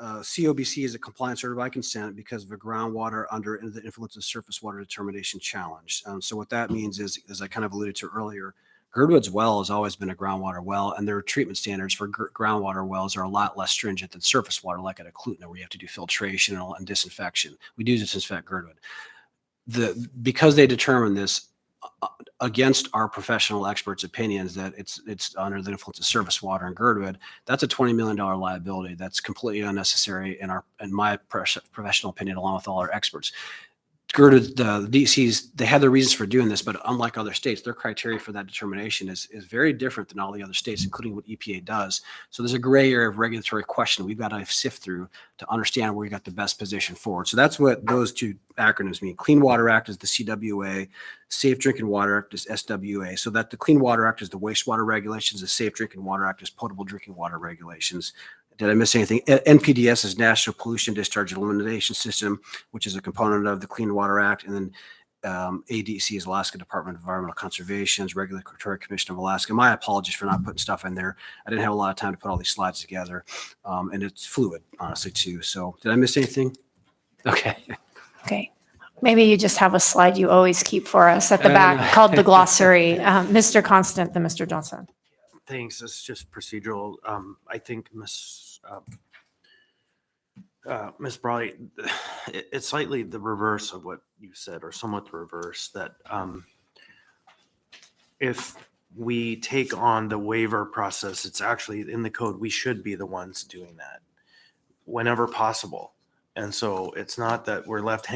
COBC is a compliance order by consent because of a groundwater under the influence of surface water determination challenge. So what that means is, as I kind of alluded to earlier, Girdwood's well has always been a groundwater well, and their treatment standards for groundwater wells are a lot less stringent than surface water, like at Eklutna, where you have to do filtration and disinfection. We do disinfect Girdwood. Because they determine this against our professional experts' opinions that it's under the influence of surface water in Girdwood, that's a $20 million liability. That's completely unnecessary in my professional opinion, along with all our experts. Girdwood, the DCs, they had their reasons for doing this, but unlike other states, their criteria for that determination is very different than all the other states, including what EPA does. So there's a gray area of regulatory question we've got to sift through to understand where we got the best position forward. So that's what those two acronyms mean. Clean Water Act is the CWA, Safe Drinking Water Act is SWA. So that the Clean Water Act is the wastewater regulations, the Safe Drinking Water Act is potable drinking water regulations. Did I miss anything? NPDS is National Pollution Discharge Elimination System, which is a component of the Clean Water Act. And then ADC is Alaska Department of Environmental Conservation's Regulatory Commission of Alaska. My apologies for not putting stuff in there. I didn't have a lot of time to put all these slides together. And it's fluid, honestly, too. So did I miss anything? Okay. Okay. Maybe you just have a slide you always keep for us at the back called the glossary. Mr. Constant, then Mr. Johnson. Thanks. It's just procedural. I think Miss Brawley, it's slightly the reverse of what you said, or somewhat the reverse, that if we take on the waiver process, it's actually in the code, we should be the ones doing that whenever possible. And so it's not that we're left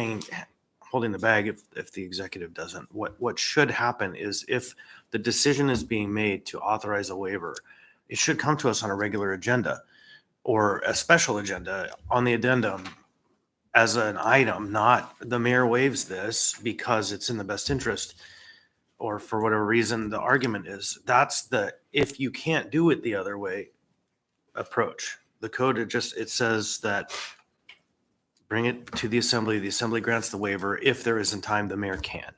holding the bag if the executive doesn't. What should happen is, if the decision is being made to authorize a waiver, it should come to us on a regular agenda or a special agenda on the addendum as an item, not the mayor waives this because it's in the best interest or for whatever reason the argument is. That's the, if you can't do it the other way approach. The code, it says that bring it to the assembly grants the waiver. If there isn't time, the mayor can.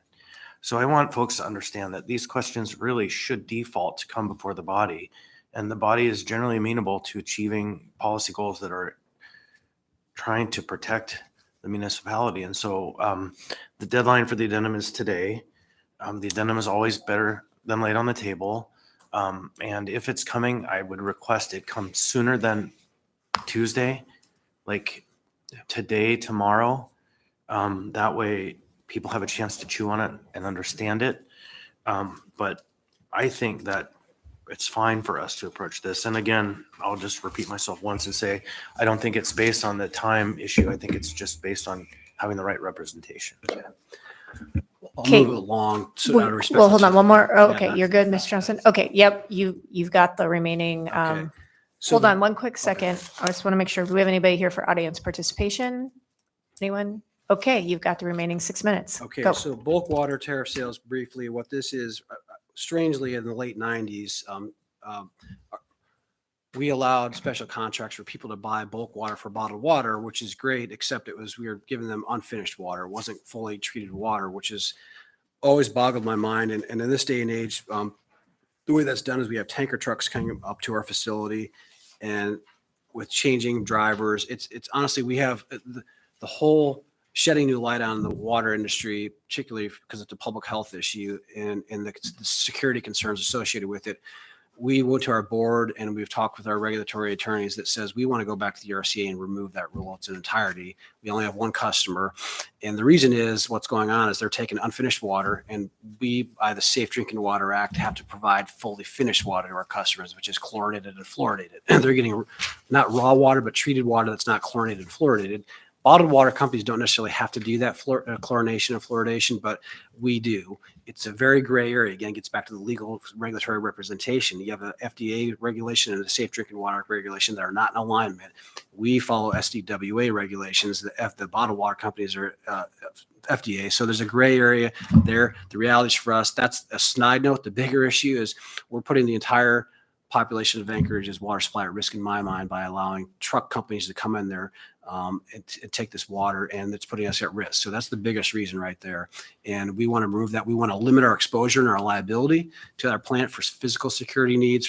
So I want folks to understand that these questions really should default to come before the body, and the body is generally amenable to achieving policy goals that are trying to protect the municipality. And so the deadline for the addendum is today. The addendum is always better than late on the table. And if it's coming, I would request it come sooner than Tuesday, like today, tomorrow. That way people have a chance to chew on it and understand it. But I think that it's fine for us to approach this. And again, I'll just repeat myself once and say, I don't think it's based on the time issue. I think it's just based on having the right representation. I'll Okay. move it along. So out of respect Well, to- hold on, one more. Oh, Yeah, okay, that's- you're good, Mr. Johnson. Okay, yep, you've got the remaining. Okay. So Hold the- on one quick second. I just want to make sure, do we have anybody here for audience participation? Anyone? Okay, you've got the remaining 6 minutes. Okay, Go. so bulk water tariff sales briefly, what this is, strangely, in the late 90s, we allowed special contracts for people to buy bulk water for bottled water, which is great, except we were giving them unfinished water. It wasn't fully treated water, which has always boggled my mind. And in this day and age, the way that's done is we have tanker trucks coming up to our facility, and with changing drivers, it's honestly, we have the whole shedding new light on the water industry, particularly because it's a public health issue and the security concerns associated with it. We went to our board and we've talked with our regulatory attorneys that says we want to go back to the RCA and remove that rule in its entirety. We only have one customer. And the reason is what's going on is they're taking unfinished water, and we, by the Safe Drinking Water Act, have to provide fully finished water to our customers, which is chlorinated and fluoridated. They're getting not raw water, but treated water that's not chlorinated and fluoridated. Bottled water companies don't necessarily have to do that chlorination and fluoridation, but we do. It's a very gray area. Again, it gets back to the legal regulatory representation. You have a FDA regulation and a Safe Drinking Water regulation that are not in alignment. We follow SDWA regulations. The bottled water companies are FDA. So there's a gray area there. The reality is for us, that's a snide note. The bigger issue is we're putting the entire population of Anchorage's water supply at risk in my mind by allowing truck companies to come in there and take this water, and it's putting us at risk. So that's the biggest reason right there. And we want to remove that. We want to limit our exposure and our liability to our plant for physical security needs,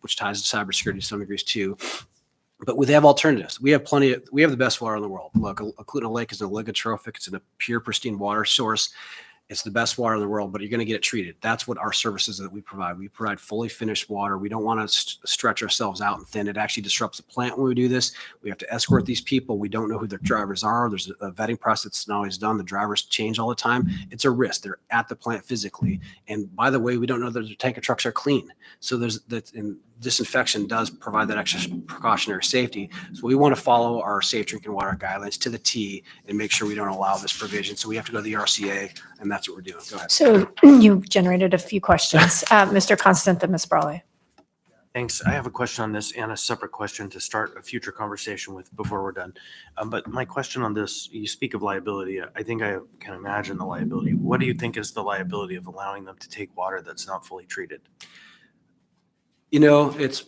which ties to cybersecurity to some degrees too. But we have alternatives. We have we have the best water in the world. Look, Oklahoma Lake is an oligotrophic. It's a pure, pristine water source. It's the best water in the world, but you're going to get it treated. That's what our services that we provide. We provide fully finished water. We don't want to stretch ourselves out and thin. It actually disrupts the plant when we do this. We have to escort these people. We don't know who their drivers are. There's a vetting process that's not always done. The drivers change all the time. It's a risk. They're at the plant physically. And by the way, we don't know that the tanker trucks are clean. So and disinfection does provide that extra precautionary safety. So we want to follow our safe drinking water guidelines to the T and make sure we don't allow this provision. So we have to go to the RCA, and that's what we're doing. Go ahead. So you generated a few questions. Mr. Constant and Ms. Brawley. Thanks. I have a question on this and a separate question to start a future conversation with before we're done. But my question on this, you speak of liability. I think I can imagine the liability. What do you think is the liability of allowing them to take water that's not fully treated? It's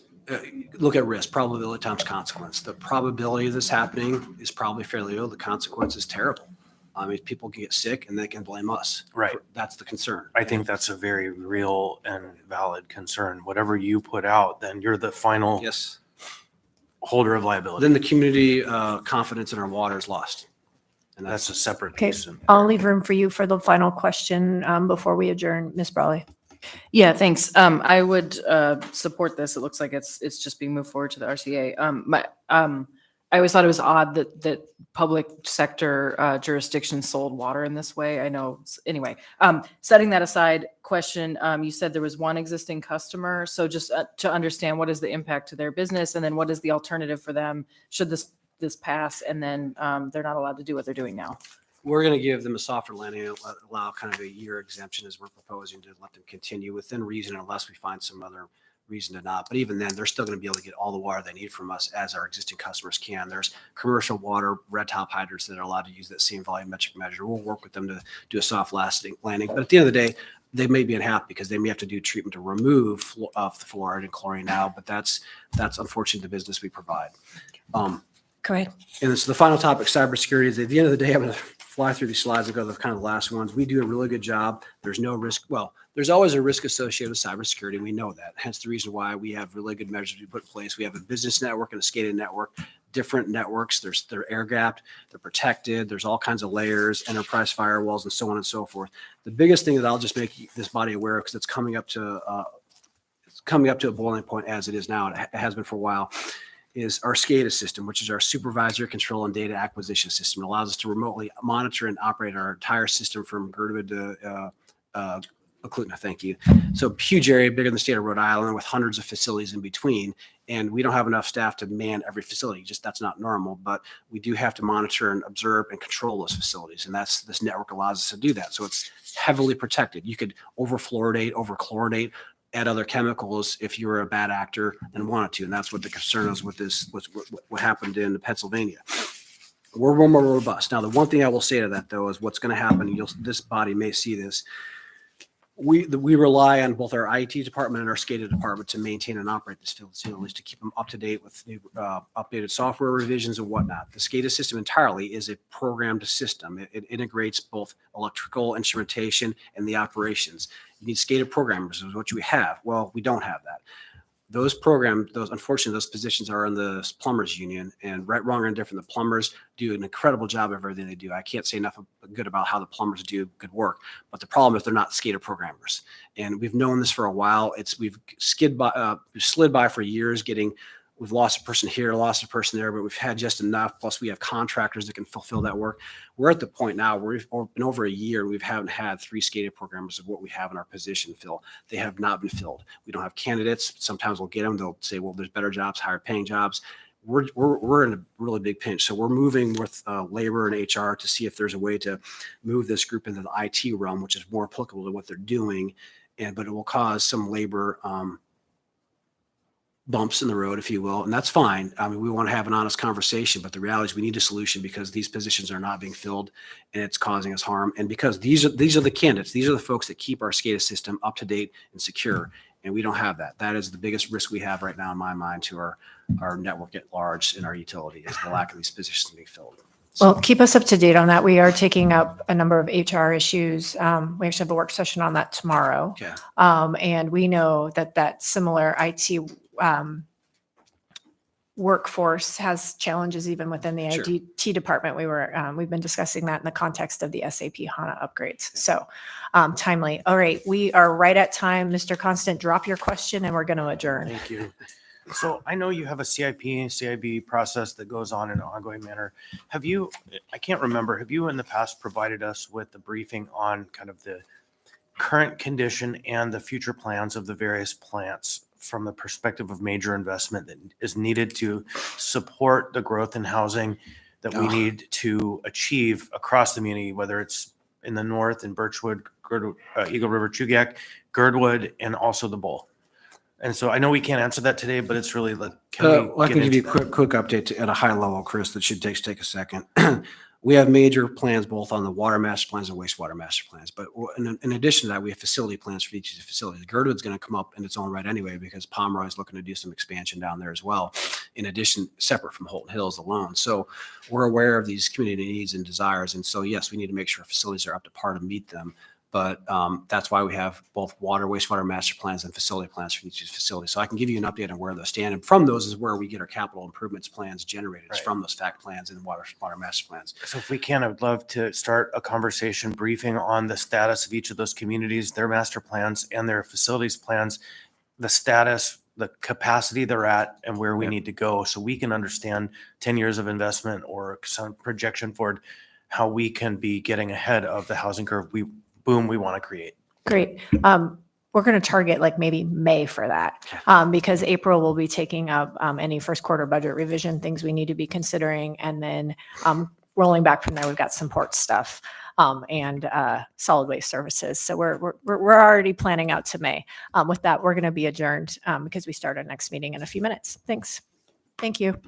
look at risk, probability times consequence. The probability of this happening is probably fairly low. The consequence is terrible. I mean, people can get sick and they can blame us. Right. That's the concern. I think that's a very real and valid concern. Whatever you put out, then you're the final Yes. holder of liability. Then the community confidence in our water is lost. And That's a separate Okay, piece. I'll leave room for you for the final question before we adjourn. Ms. Brawley. Yeah, thanks. I would support this. It looks like it's just being moved forward to the RCA. I always thought it was odd that public sector jurisdictions sold water in this way. I know. Anyway, setting that aside, question, you said there was one existing customer. So just to understand, what is the impact to their business? And then what is the alternative for them should this pass and then they're not allowed to do what they're doing now? we're going to give them a softer landing, and allow kind of a year exemption as we're proposing to let them continue within reason unless we find some other reason to not. But even then, they're still going to be able to get all the water they need from us as our existing customers can. There's commercial water, red top hydrants that are allowed to use that same volumetric measure. We'll work with them to do a soft landing. But at the end of the day, they may be unhappy because they may have to do treatment to remove the fluoride and chlorine now, but that's unfortunately the business we provide. Go ahead. And so the final topic, cybersecurity, is at the end of the day, I'm going to fly through these slides and go to the kind of the last ones. We do a really good job. There's no risk. Well, there's always a risk associated with cybersecurity. We know that. Hence the reason why we have really good measures we put in place. We have a business network and a SCADA network, different networks. They're air gapped, they're protected. There's all kinds of layers, enterprise firewalls, and so on and so forth. The biggest thing that I'll just make this body aware of, because it's coming up to a boiling point as it is now. It has been for a while. Is our SCADA system, which is our supervisor control and data acquisition system. It allows us to remotely monitor and operate our entire system from Girdwood to Eklutna. Thank you. So huge area, bigger than the state of Rhode Island, with hundreds of facilities in between. And we don't have enough staff to man every facility. Just that's not normal. But we do have to monitor and observe and control those facilities. And this network allows us to do that. So it's heavily protected. You could over-fluoridate, over-chlorinate, add other chemicals if you were a bad actor and wanted to. And that's what the concern is with this, what happened in Pennsylvania. We're more robust. Now, the one thing I will say to that, though, is what's going to happen, this body may see this. We rely on both our IT department and our SCADA department to maintain and operate this facilities, to keep them up to date with new updated software revisions and whatnot. The SCADA system entirely is a programmed system. It integrates both electrical instrumentation and the operations. You need SCADA programmers, is what you have. Well, we don't have that. Unfortunately, those positions are in the plumbers union, and right, wrong, or indifferent, the plumbers do an incredible job of everything they do. I can't say enough good about how the plumbers do good work, but the problem is they're not SCADA programmers. And we've known this for a while. We've slid by for years we've lost a person here, lost a person there, but we've had just enough. Plus we have contractors that can fulfill that work. We're at the point now where we've been over a year. We haven't had 3 SCADA programmers of what we have in our position filled. They have not been filled. We don't have candidates. Sometimes we'll get them. They'll say, well, there's better jobs, higher paying jobs. We're in a really big pinch. So we're moving with labor and HR to see if there's a way to move this group into the IT realm, which is more applicable to what they're doing. But it will cause some labor bumps in the road, if you will, and that's fine. I mean, we want to have an honest conversation, but the reality is we need a solution because these positions are not being filled and it's causing us harm. And because these are the candidates, these are the folks that keep our SCADA system up to date and secure. And we don't have that. That is the biggest risk we have right now, in my mind, to our network at large and our utility, is the lack of these positions being filled. Well, keep us up to date on that. We are taking up a number of HR issues. We actually have a work session on that tomorrow. Okay. And we know that similar IT workforce has challenges even within the Sure. IT department. We've been discussing that in the context of the SAP HANA upgrades. So timely. All right, we are right at time. Mr. Constant, drop your question and we're going to adjourn. Thank you. So I know you have a CIB process that goes on in an ongoing manner. I can't remember, have you in the past provided us with a briefing on kind of the current condition and the future plans of the various plants from the perspective of major investment that is needed to support the growth in housing that we need to achieve across the community, whether it's in the north in Birchwood, Eagle River, Chugach, Girdwood, and also the Bowl? And so I know we can't answer that today, but it's really like, Well, I get can give you into a quick update at a high level, Chris, that should take a second. We have major plans both on the water master plans and wastewater master plans. But in addition to that, we have facility plans for each of the facilities. Girdwood's going to come up in its own right anyway, because Pomeroy is looking to do some expansion down there as well, in addition, separate from Holton Hills alone. So we're aware of these community needs and desires. And so, yes, we need to make sure facilities are up to par to meet them. But that's why we have both water, wastewater master plans and facility plans for each of these facilities. So I can give you an update on where those stand. And from those is where we get our capital improvements plans generated, is Right. from those fact plans and water master plans. So if we can, I'd love to start a conversation briefing on the status of each of those communities, their master plans and their facilities plans, the status, the capacity they're at, and where we Yep. need to go, so we can understand 10 years of investment or some projection forward, how we can be getting ahead of the housing curve we want to create. Great. We're going to target like maybe May for that, because April will be taking up any first quarter budget revision, things we need to be considering. And then rolling back from there, we've got some port stuff and solid waste services. So we're already planning out to May. With that, we're going to be adjourned because we start our next meeting in a few minutes. Thanks. Thank you.